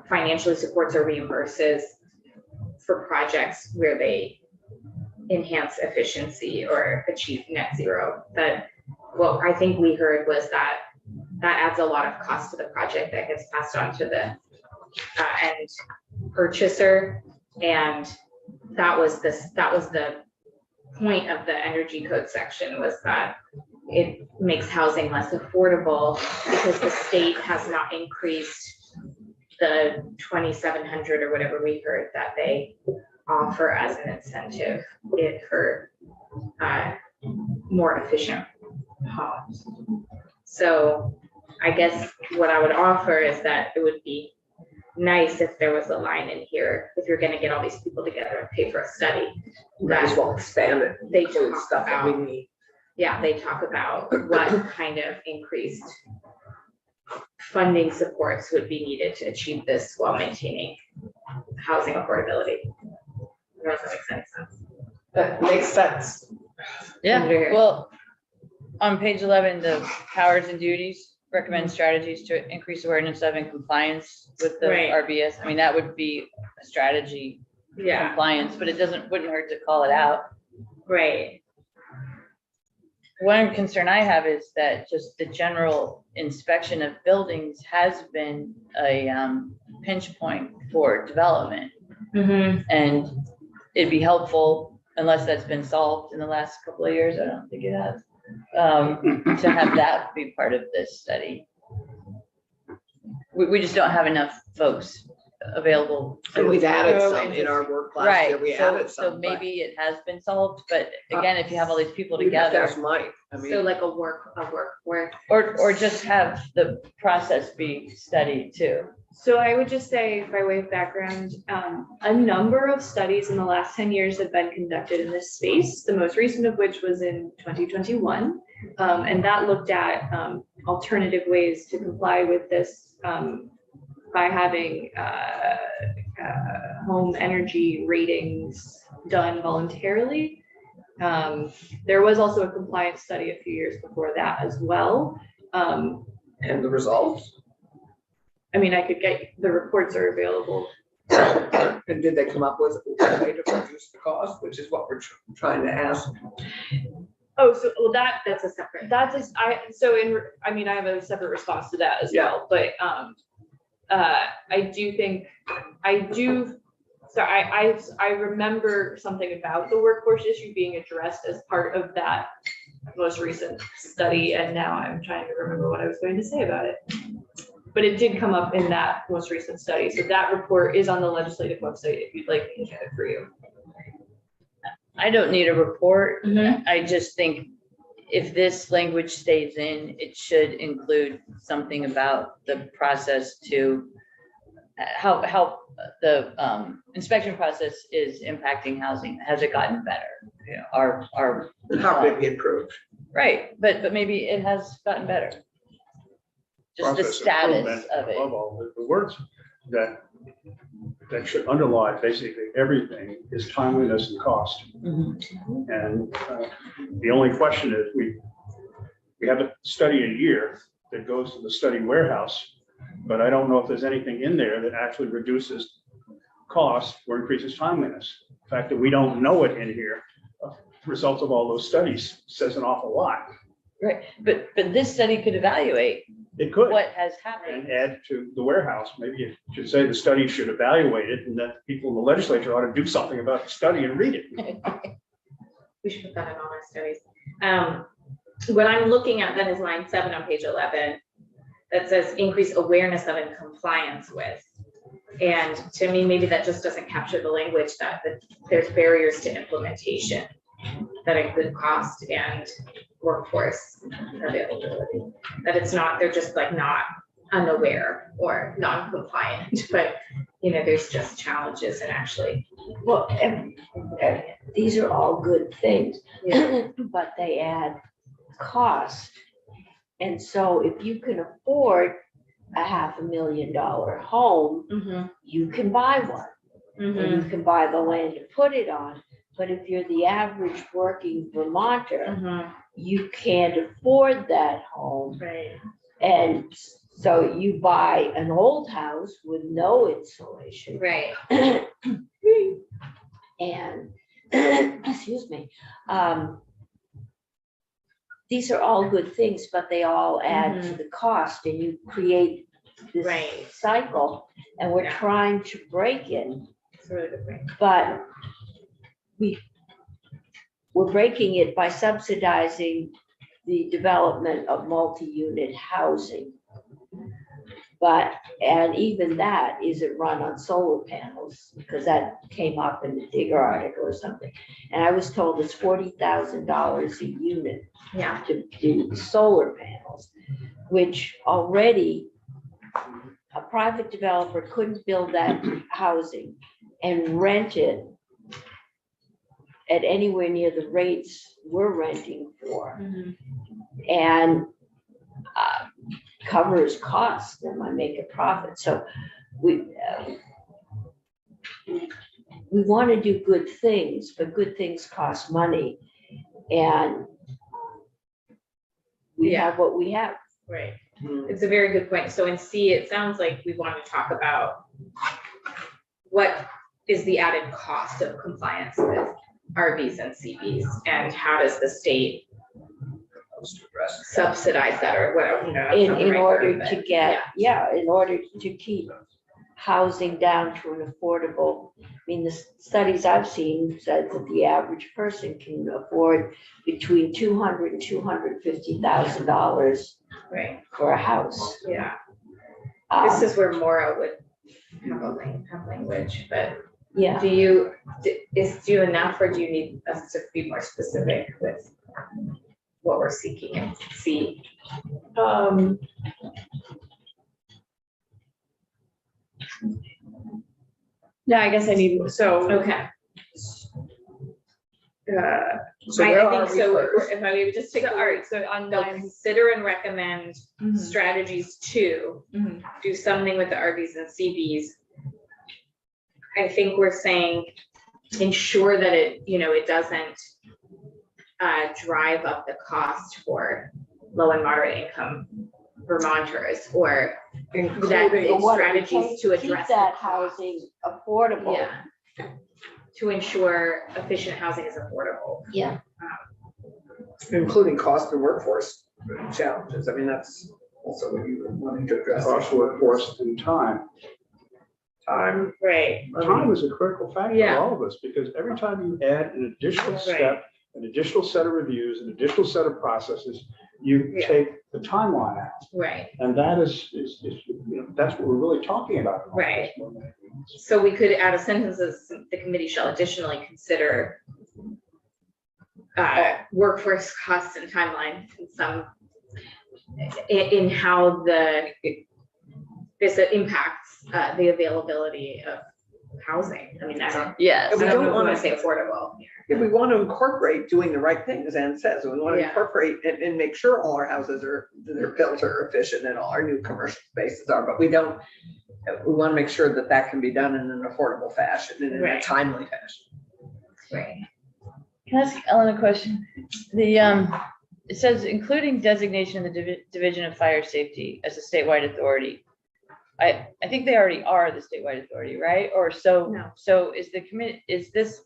financially supports or reimburses for projects where they enhance efficiency or achieve net zero. But what I think we heard was that adds a lot of cost to the project that gets passed on to the end purchaser. And that was the point of the energy code section, was that it makes housing less affordable because the state has not increased the 2,700 or whatever we heard that they offer as an incentive for more efficient homes. So I guess what I would offer is that it would be nice if there was a line in here, if you're going to get all these people together and pay for a study, Might as well expand it. they Include talk stuff that we about, need. they talk about what kind of increased funding supports would be needed to achieve this while maintaining housing affordability. Does that make sense? That makes sense. Yeah, Under- well, on page 11, the powers and duties recommend strategies to increase awareness of and compliance with the Right. RBS. I mean, that would be a strategy Yeah, compliance, but it wouldn't hurt to call it out. right. One concern I have is that just the general inspection of buildings has been a pinch point for development. Mm-hmm. And it'd be helpful, unless that's been solved in the last couple of years, I don't think it has, to have that be part of this study. We just don't have enough folks available. And we've added to- some in our work last year. Right, We so added some. but maybe it has been solved, but again, if you have all these people we got together, That's mine. I So mean, like a work. or just have the process be studied too. So I would just say, by way of background, a number of studies in the last 10 years have been conducted in this space, the most recent of which was in 2021. And that looked at alternative ways to comply with this by having home energy ratings done voluntarily. There was also a compliance study a few years before that as well. and the results. I mean, I could get, the reports are available. And did they come up with a way to reduce the cost, which is what we're trying to ask? Oh, so, well, That's a separate. I mean, I have a separate response to that as Yeah. well, but, I remember something about the workforce issue being addressed as part of that most recent study, and now I'm trying to remember what I was going to say about it. But it did come up in that most recent study, so that report is on the legislative website if you'd like me to get it for you. I don't need a report. Mhm. I just think if this language stays in, it should include something about the process to how the inspection process is impacting housing. Has it gotten better? You know, our. How did we improve? Right, but maybe it has gotten better. Just the Process status improvement, of it. Above all, the words that should underlie basically everything is timeliness and cost. Mhm. And the only question is, we have a study a year that goes to the study warehouse, but I don't know if there's anything in there that actually reduces cost or increases timeliness. The fact that we don't know it in here, results of all those studies, says an awful lot. Right, but this study could evaluate It could. what has happened. And add to the warehouse, maybe it should say the study should evaluate it, and that people in the legislature ought to do something about the study and read it. We should put that in all our studies. What I'm looking at then is line 7 on page 11, that says increase awareness of and compliance with. And to me, maybe that just doesn't capture the language that there's barriers to implementation that include cost and workforce availability. That it's not, they're just like not unaware or non-compliant, but there's just challenges in actually. Well, these are all good things, Yeah. but they add cost. And so if you can afford a $500,000 home, Mm-hmm. you can buy one. And you can buy the land to put it on. But if you're the average working Vermonter, Mm-hmm. you can't afford that home. Right. And so you buy an old house with no insulation. Right. And, excuse me, these are all good things, but they all add to the cost, and you create this Right. cycle, and we're Yeah. trying to break it, It's a really good point. but we're breaking it by subsidizing the development of multi-unit housing. And even that isn't run on solar panels, because that came up in the Digger article or something. And I was told it's $40,000 a unit Yeah. to do solar panels, which already a private developer couldn't build that housing and rent it at anywhere near the rates we're renting for, and covers costs and might make a profit. So we want to do good things, but good things cost money, and we have what we have. Right. It's a very good point. So in C, it sounds like we want to talk about what is the added cost of compliance with RVs and CVs, and how does the state subsidize that, or whatever, that's not the In right order word, to but get, in order to keep housing down to an affordable, I mean, the studies I've seen said that the average person can afford between $200,000 and $250,000 Right, for a house. yeah. Um, This is where Maura would have language, but Yeah, do you enough, or do you need us to be more specific with what we're seeking in C? Yeah, I guess I need, so, Okay. So I where think are we so, first? if I would just take, all right, so on they'll 9. consider and recommend strategies to Mhm. do something with the RVs and CVs. I think we're saying ensure that it doesn't drive up the cost for low and moderate income Vermonters, or that including it's strategies to keep address the that cost. housing affordable. Yeah. To ensure efficient housing is affordable. Yeah. Including cost and workforce challenges. I mean, that's also what you were wanting to address. Cost, workforce, and time. Time, Right. time is a critical factor for Yeah. all of us, because every time you add an additional Right. step, an additional set of reviews, an additional set of processes, you Yeah. take the timeline out. Right. And that is, that's what we're really talking about. Right. So we could add a sentence as the committee shall additionally consider workforce costs and timeline in some, in how this impacts the availability of housing. I mean, I don't Yes. We know don't if we wanna- want to say affordable. If we want to incorporate doing the right thing, as Ann says, we want to Yeah. incorporate and make sure all our houses they're built are efficient and all our new commercial spaces are, but we don't, we want to make sure that that can be done in an affordable fashion and in a Right. timely fashion. Right. Can I ask Ellen a question? It says including designation of the Division of Fire Safety as a statewide authority. I think they already are the statewide authority, right? Or so, No. so is is this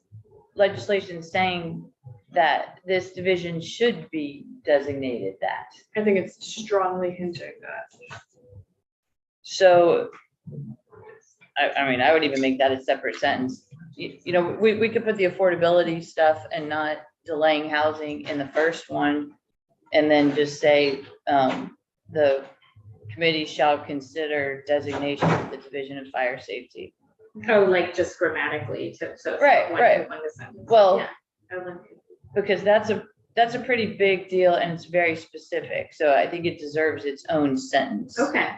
legislation saying that this division should be designated that? I think it's strongly hinting that. So, I mean, I would even make that a separate sentence. You know, we could put the affordability stuff and not delaying housing in the first one. And then just say, the committee shall consider designation of the Division of Fire Safety. Oh, like just grammatically so. Right, right. One sentence. Well, Yeah. I like it. because that's a pretty big deal and it's very specific. So I think it deserves its own sentence. Okay.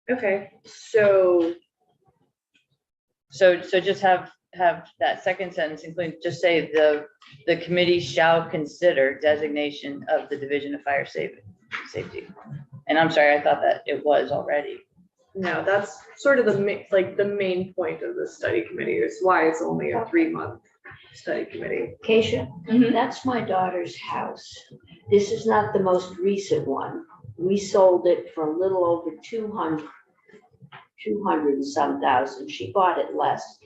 Okay, so So just have that second sentence include, just say the committee shall consider designation of the Division of Fire Safety. And I'm sorry, I thought that it was already. no, that's sort of the main point of the study committee is why it's only a 3-month study committee. Keisha, Mhm. that's my daughter's house. This is not the most recent one. We sold it for a little over 200 and some thousand. She bought it less.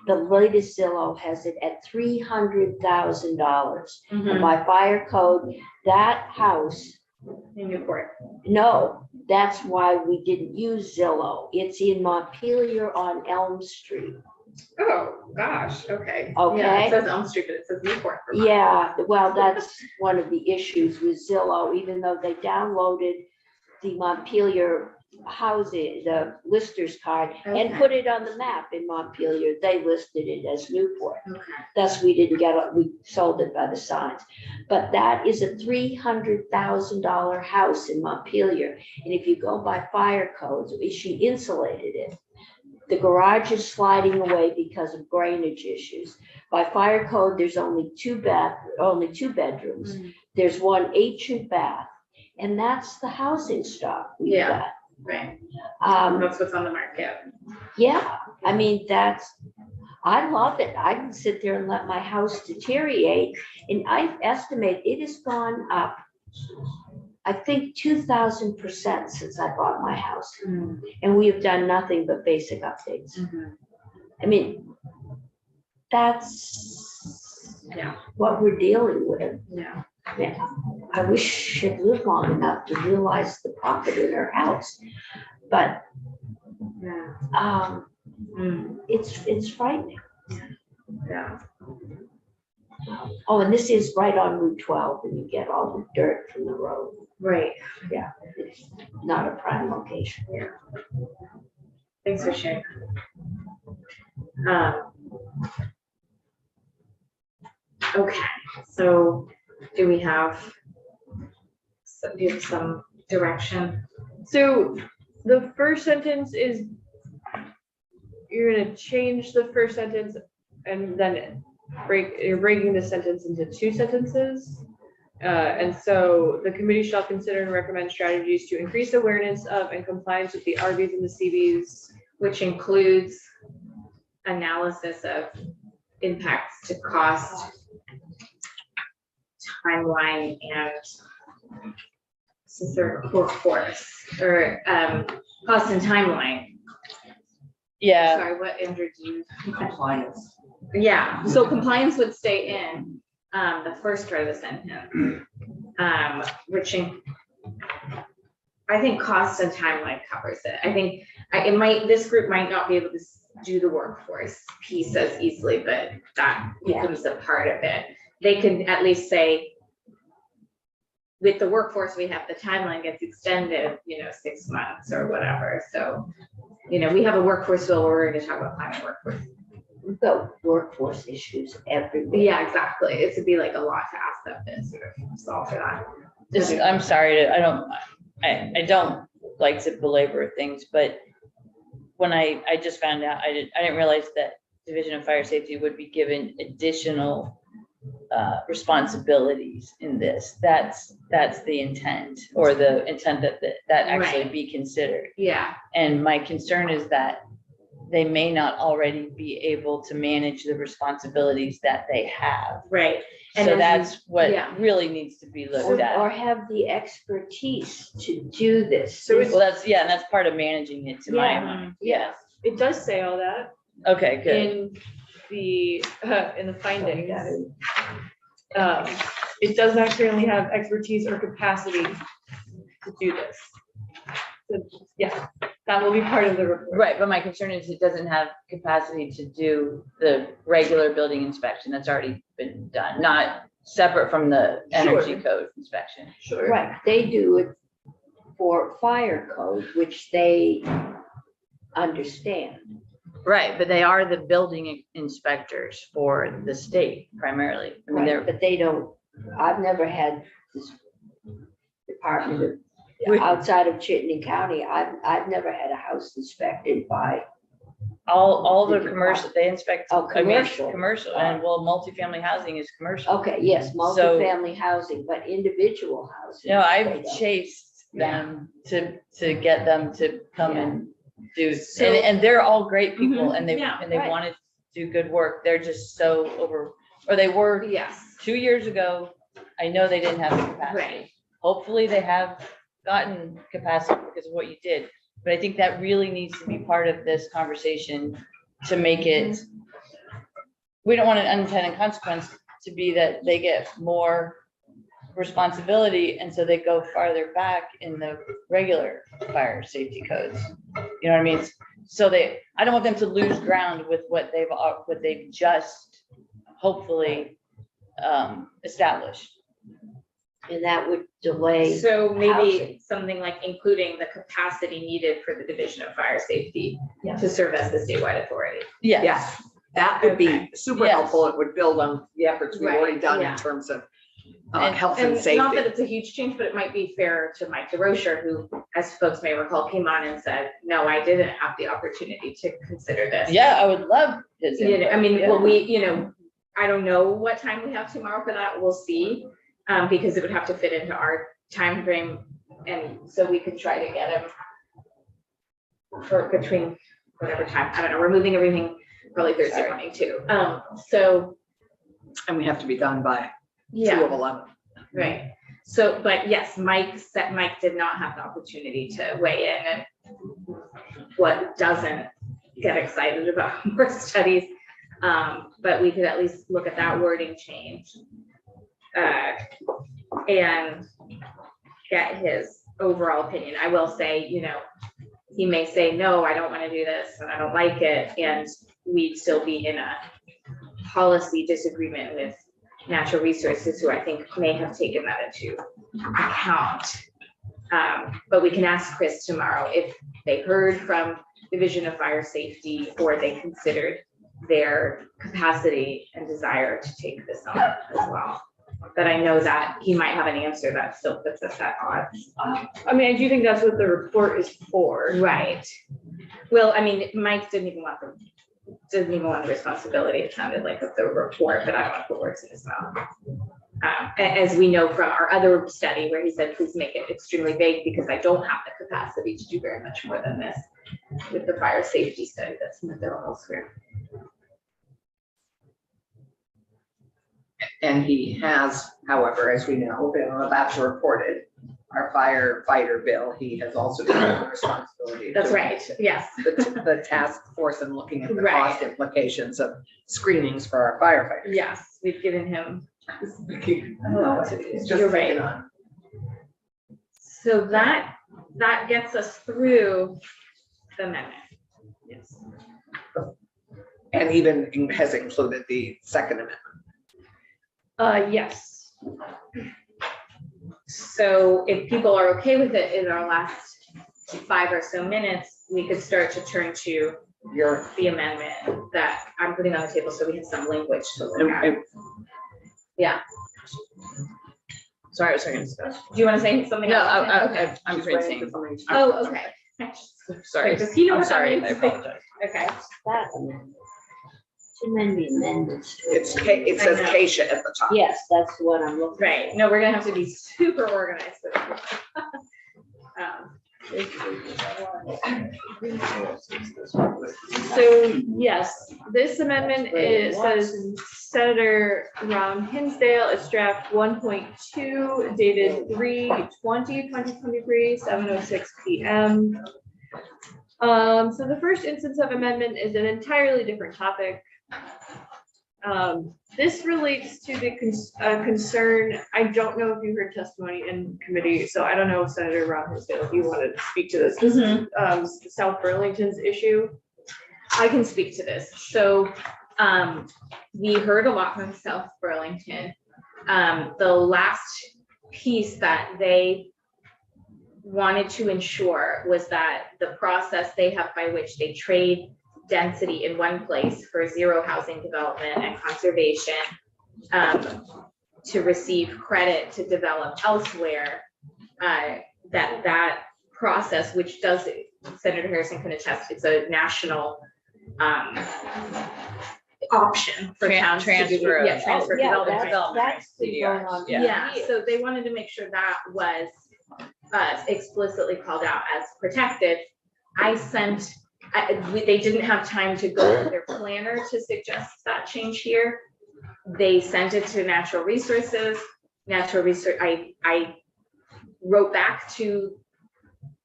The latest Zillow has it at $300,000. And Mhm. by fire code, that house, In Newport. no, that's why we didn't use Zillow. It's in Montpelier on Elm Street. Oh, gosh, okay. Yeah, Okay. it says Elm Street, but it says Newport. Vermont. Yeah, well, that's one of the issues with Zillow, even though they downloaded the Montpelier housing, the lister's card, and Okay. put it on the map in Montpelier, they listed it as Newport. Okay. Thus, we didn't get it, we sold it by the signs. But that is a $300,000 house in Montpelier. And if you go by fire codes, she insulated it. The garage is sliding away because of drainage issues. By fire code, there's only two bedrooms. Mhm. There's one ancient bath, and that's the housing stock we've Yeah. got. Right. Um, That's what's on the market. yeah, I mean, I love it. I can sit there and let my house deteriorate, and I estimate it has gone up, I think 2,000% since I bought my house. And we have done nothing but basic updates. Mhm. I mean, that's Yeah. what we're dealing with. Yeah. Yeah. I wish she'd lived long enough to realize the profit in her house, but Yeah. it's frightening. Yeah. Oh, and this is right on Route 12, and you get all the dirt from the road. Right. It's not a prime location. Thanks for sharing. Okay, so do we have some direction? So the first sentence is, you're gonna change the first sentence and then you're breaking the sentence into 2 sentences. And so the committee shall consider and recommend strategies to increase awareness of and compliance with the RVs and the CVs. Which includes analysis of impacts to cost, timeline, and since they're workforce, or cost and timeline. Yeah, Sorry, what, Andrew, do you? Compliance. Yeah, so compliance would stay in, the first part of the sentence. I think cost and timeline covers it. I think this group might not be able to do the workforce piece as easily, but that becomes a part of it. They can at least say, with the workforce, we have the timeline gets extended, 6 months or whatever. So, we have a workforce bill where we're going to talk about climate workforce. We've got workforce issues everywhere. Yeah, exactly. It would be like a lot to ask them to sort of solve for that. I'm sorry, I don't like to belabor things, but when I just found out, I didn't realize that Division of Fire Safety would be given additional responsibilities in this. That's the intent, or the intent that actually Right. be considered. Yeah, And my concern is that they may not already be able to manage the responsibilities that they have. right. And So as that's what yeah. really needs to be looked Or at. have the expertise to do this. So Well, and that's part of managing it to my Yeah. mind. Yes, it does say all that Okay, good. in the findings. It does not currently have expertise or capacity to do this. So, yeah, that will be part of the report. Right, but my concern is it doesn't have capacity to do the regular building inspection that's already been done, not separate from the energy code inspection. Sure. Right, they do it for fire code, which they understand. Right, but they are the building inspectors for the state primarily. I mean, Right, they're, but they don't, I've never had this department of, We- outside of Chittenden County, I've never had a house inspected by, all the commercial, they inspect. Oh, I mean, commercial. Commercial, and well, multifamily housing is commercial. okay, yes, multifamily housing, but individual housing. You know, they I've don't. chased them to get them to come Yeah. and do, So- and they're all great people, Mhm, and they yeah, right. want to do good work. They're just so or they were Yes, 2 years ago. I know they didn't have the capacity. right. Hopefully they have gotten capacity because of what you did. But I think that really needs to be part of this conversation to make it, we don't want an unintended consequence to be that they get more responsibility and so they go farther back in the regular fire safety codes. You know what I mean? So I don't want them to lose ground with what they've just hopefully established. And that would delay, So maybe housing. something like including the capacity needed for the Division of Fire Safety Yeah. to serve as the statewide authority. Yes. Yeah, that would be Okay. super Yes. helpful. It would build on the efforts we've already Right, done yeah. in terms of And- health And and not safety. that it's a huge change, but it might be fair to Mike DeRocher, who, as folks may recall, came on and said, no, I didn't have the opportunity to consider this. Yeah, I would love his You know, input. I mean, Yeah. well, I don't know what time we have tomorrow for that. We'll see. Because it would have to fit into our time frame, and so we could try to get him for between whatever time. I don't know. We're moving everything probably Thursday Sorry. morning too. So And we have to be done by 2 yeah, of 11. right. So, but yes, Mike did not have the opportunity to weigh in, and what doesn't get excited about more studies. But we could at least look at that wording change. And get his overall opinion. I will say, he may say, no, I don't want to do this and I don't like it. And we'd still be in a policy disagreement with Natural Resources, who I think may have taken that into account. But we can ask Chris tomorrow if they heard from Division of Fire Safety or they considered their capacity and desire to take this on as well. But I know that he might have an answer that still puts us at odds. I mean, I do think that's what the report is for. Right. Well, I mean, Mike didn't even want the responsibility. It sounded like of the report, but I don't want to put words in his mouth. As we know from our other study where he said, please make it extremely vague because I don't have the capacity to do very much more than this with the fire safety study that's in the bill elsewhere. And he has, however, as we know, been about to report it, our firefighter bill, he has also taken the responsibility. That's to right. Yes. The task force and looking at the Right. cost implications of screenings for our firefighters. Yes. We've given him You're right. So that gets us through the amendment. Yes. And even has included the Second Amendment. Yes. So if people are okay with it in our last 5 or so minutes, we could start to turn to the amendment that I'm putting on the table, so we have some language to look at. Yeah. Sorry, I was talking to Scott. Do you want to say something? No, else? Okay. I'm printing. Oh, okay. Sorry. Does he know I'm what that sorry, I means? apologize. Okay. That amendment. Too many amendments. to it. It says I know. Keisha at the top. Yes, that's what I'm looking. Right. No, we're gonna have to be super organized with this. So yes, this amendment is, says Senator Ron Hinsdale, it's draft 1.2 dated 3/20/2023, 7:06 PM. So the first instance of amendment is an entirely different topic. This relates to the concern, I don't know if you heard testimony in committee, so I don't know if Senator Ron Hinsdale, if you wanted to speak to this. This is South Burlington's issue. I can speak to this. So we heard a lot from South Burlington. The last piece that they wanted to ensure was that the process they have by which they trade density in one place for zero housing development and conservation to receive credit to develop elsewhere, that process, which does, Senator Harrison can attest, it's a national option for towns to do. Transfer of- Yeah, transfer Yeah, development. that's been going on. Yeah. Yeah, so they wanted to make sure that was explicitly called out as protected. They didn't have time to go to their planner to suggest that change here. They sent it to Natural Resources. I wrote back to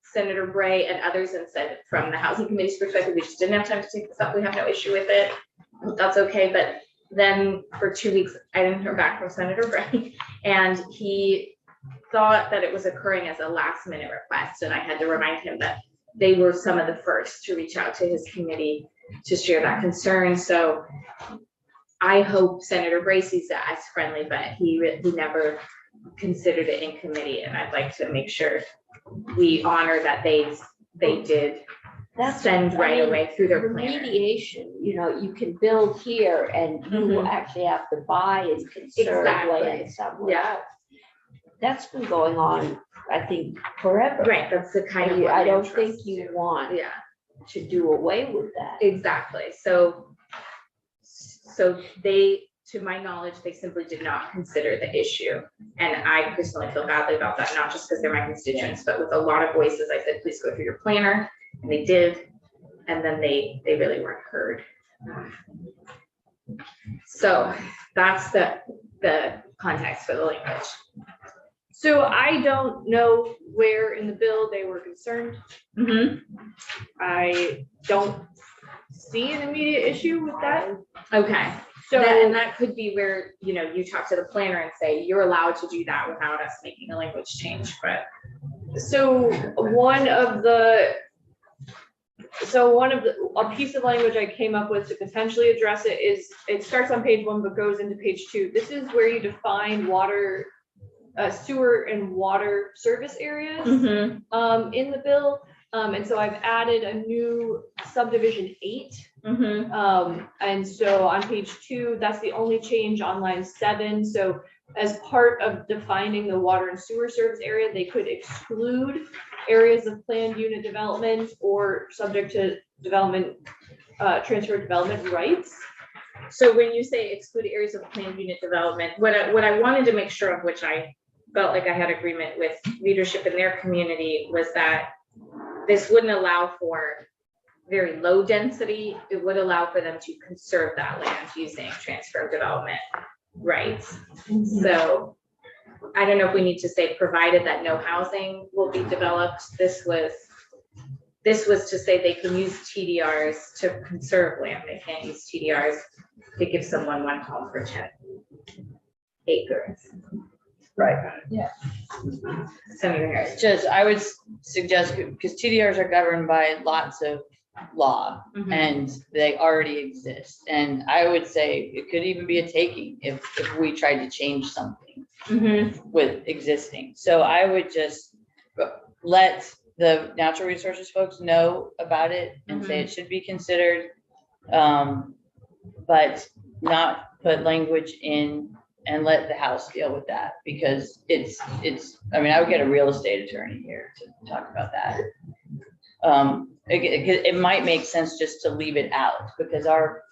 Senator Bray and others and said, from the Housing Committee's perspective, we just didn't have time to take this up. We have no issue with it. That's okay. But then for 2 weeks, I didn't hear back from Senator Bray. And he thought that it was occurring as a last minute request. And I had to remind him that they were some of the first to reach out to his committee to share that concern. So I hope Senator Bray sees that as friendly, but he never considered it in committee. And I'd like to make sure we honor that they did send right away through their planner. Remediation, you can build here and you will actually have to buy and conserve Exactly. land somewhere Yeah. else. That's been going on, I think, forever. Right, that's the kind of. I don't interest. think you want Yeah, to do away with that. exactly. So they, to my knowledge, they simply did not consider the issue. And I personally feel badly about that, not just because they're my constituents, but with a lot of voices, I said, please go through your planner. And they did. And then they really weren't heard. So that's the context for the language. So I don't know where in the bill they were concerned. I don't see an immediate issue with that. Okay. So And that could be where, you talk to the planner and say, you're allowed to do that without us making a language change, but. A piece of language I came up with to potentially address it is, it starts on page 1, but goes into page 2. This is where you define water, sewer and water service areas in the bill. And so I've added a new subdivision 8. And so on page 2, that's the only change on line 7. So as part of defining the water and sewer service area, they could exclude areas of planned unit development or subject to development, transfer development rights. So when you say exclude areas of planned unit development, what I wanted to make sure of, which I felt like I had agreement with leadership in their community, was that this wouldn't allow for very low density. It would allow for them to conserve that land using transfer of development rights. So I don't know if we need to say provided that no housing will be developed. This was to say they can use TDRs to conserve land. They can't use TDRs to give someone one home for 10. acres. Right. Senator Harris. Just, I would suggest, because TDRs are governed by lots of law and they already exist. And I would say it could even be a taking if we tried to change something with existing. So I would just let the natural resources folks know about it and say it should be considered. But not put language in and let the House deal with that, because it's, I mean, I would get a real estate attorney here to talk about that. It might make sense just to leave it out, because our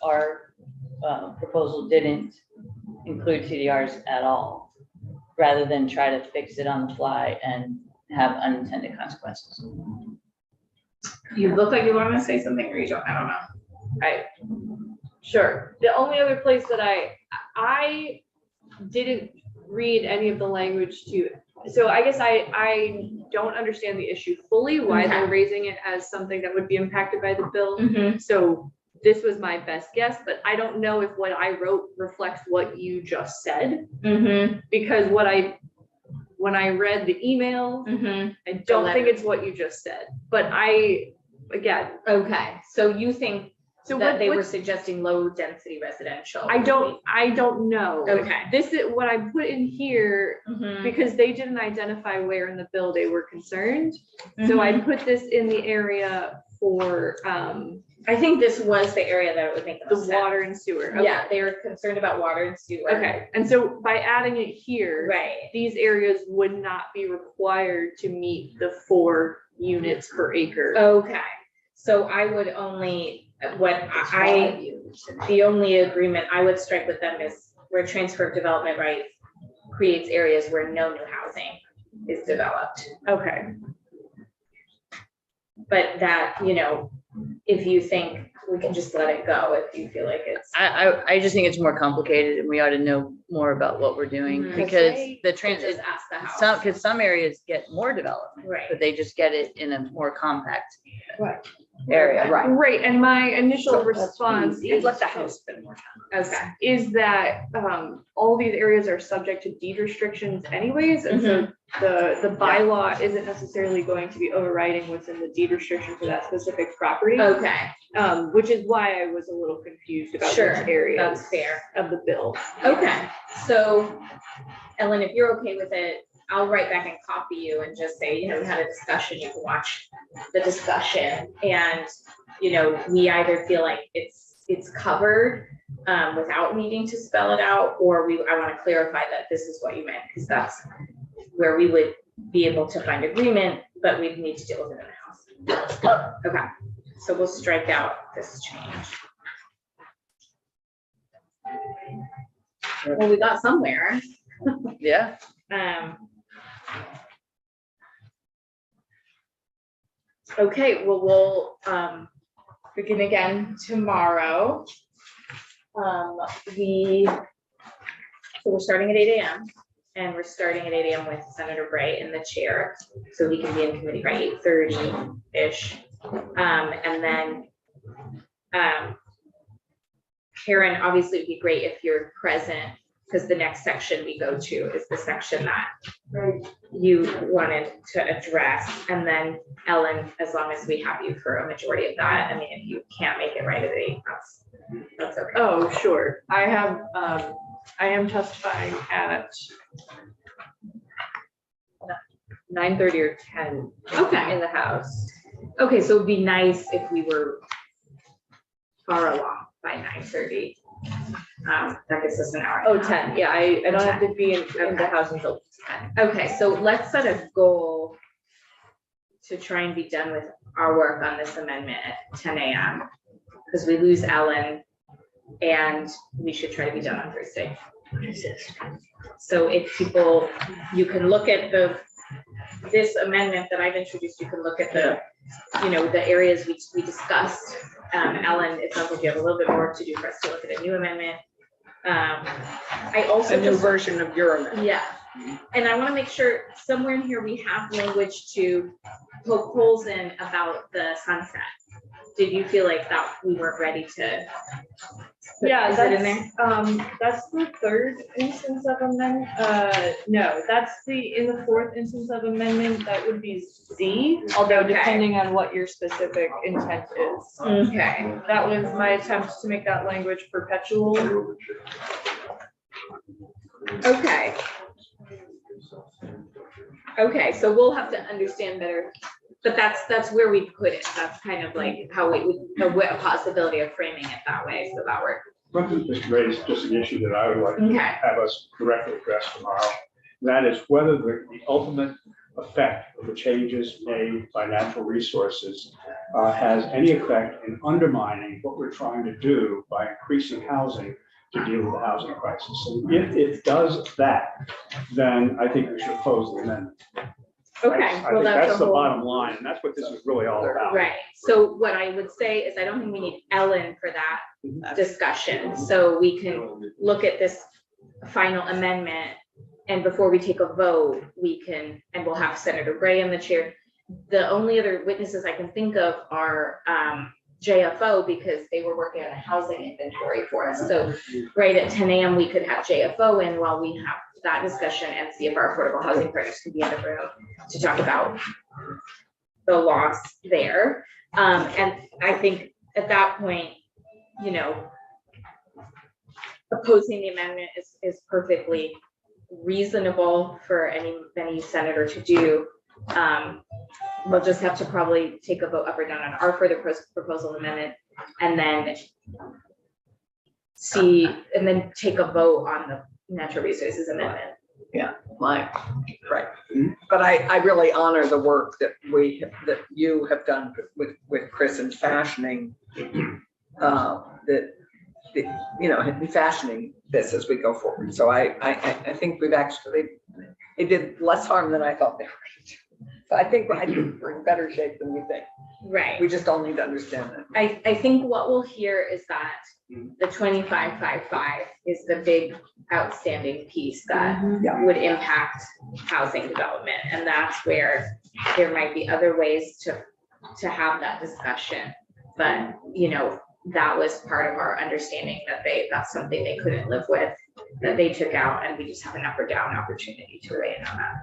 proposal didn't include TDRs at all, rather than try to fix it on the fly and have unintended consequences. You look like you want to say something, or you don't, I don't know. Sure. The only other place that I didn't read any of the language to, so I guess I don't understand the issue fully, why they're raising it as something that would be impacted by the bill. So this was my best guess, but I don't know if what I wrote reflects what you just said. Because when I read the email, I don't think it's what you just said, but again. Okay, so you think So that what they were suggesting low density residential? I don't know. Okay. This is what I put in here because they didn't identify where in the bill they were concerned. So I put this in the area for I think this was the area that it would make the the most sense. water and sewer. Okay. Yeah, they were concerned about water and sewer. Okay, and so by adding it here, Right. these areas would not be required to meet the 4 units per acre. Okay, so I would only, the only agreement I would strike with them is where transfer of development rights creates areas where no new housing is developed. Okay. But that, if you think we can just let it go, if you feel like it's. I just think it's more complicated and we ought to know more about what we're doing, Mhm. because the Just ask the house. because some areas get more development, Right. but they just get it in a more compact Right. area. Right. Right, and my initial So that's response easy. is Let the house spend more time. Okay. is that all these areas are subject to deed restrictions anyways, and so the bylaw isn't necessarily going to be overriding what's in the deed restriction for that specific property. Okay, Which is why I was a little confused about Sure, which areas that's fair. of the bill. Okay, so Ellen, if you're okay with it, I'll write back and copy you and just say, we had a discussion, you can watch the discussion. And, we either feel like it's covered without needing to spell it out, or I want to clarify that this is what you meant, because that's where we would be able to find agreement, but we'd need to deal with it in the house. Okay, so we'll strike out this change. Well, we got somewhere. Yeah. Okay, well, we'll begin again tomorrow. So we're starting at 8 a.m. and we're starting at 8 a.m. with Senator Bray in the chair, so he can be in committee by 8:30-ish. And then Karen, obviously it'd be great if you're present, because the next section we go to is the section that you wanted to address. And then Ellen, as long as we have you for a majority of that, I mean, if you can't make it right at 8, that's okay. Oh, sure. I am testifying at 9:30 or 10. Okay. In the House. Okay, so it'd be nice if we were far along by 9:30. That gives us an hour. Oh, 10. Yeah, I don't have to be in the Okay. House until 10. Okay, so let's set a goal to try and be done with our work on this amendment at 10 a.m. because we lose Ellen and we should try to be done on Thursday. So if people, you can look at this amendment that I've introduced, you can look at the areas we discussed. Ellen, it sounds like you have a little bit more work to do for us to look at a new amendment. I also A new version of your amendment. Yeah, and I want to make sure somewhere in here we have language to poke holes in about the sunset. did you feel like that we weren't ready to? Yeah, Is it in there? that's the third instance of amendment, no, that's in the fourth instance of amendment, that would be Z, although Okay. depending on what your specific intent is. Okay, That was my attempt to make that language perpetual. okay. Okay, so we'll have to understand better, but that's where we put it. That's kind of like how we would, a possibility of framing it that way, so that worked. Something just raised just an issue that I would like to Okay, have us directly address tomorrow. That is whether the ultimate effect of the changes made by natural resources has any effect in undermining what we're trying to do by increasing housing to deal with the housing crisis. And if it does that, then I think we should oppose the amendment. okay, I well, think that's that's a the whole, bottom line, and that's what this is really all about. right. So what I would say is I don't think we need Ellen for that discussion. So we can look at this final amendment, and before we take a vote, we can, and we'll have Senator Gray in the chair. The only other witnesses I can think of are JFO, because they were working on a housing inventory for us. So right at 10 a.m., we could have JFO in while we have that discussion and see if our affordable housing partners can be in the room to talk about the loss there. And I think at that point, you know, opposing the amendment is perfectly reasonable for any senator to do. We'll just have to probably take a vote up or down on our further proposal amendment, and then take a vote on the natural resources amendment. Right. But I really honor the work that you have done with Chris in fashioning in fashioning this as we go forward. So I think we've actually, it did less harm than I thought they were going to do. So I think we're in better shape than we think. Right. We just all need to understand that. I think what we'll hear is that the 2555 is the big outstanding piece that would impact housing development. And that's where there might be other ways to have that discussion. But, you know, that was part of our understanding that that's something they couldn't live with, that they took out, and we just have an up or down opportunity to weigh in on that.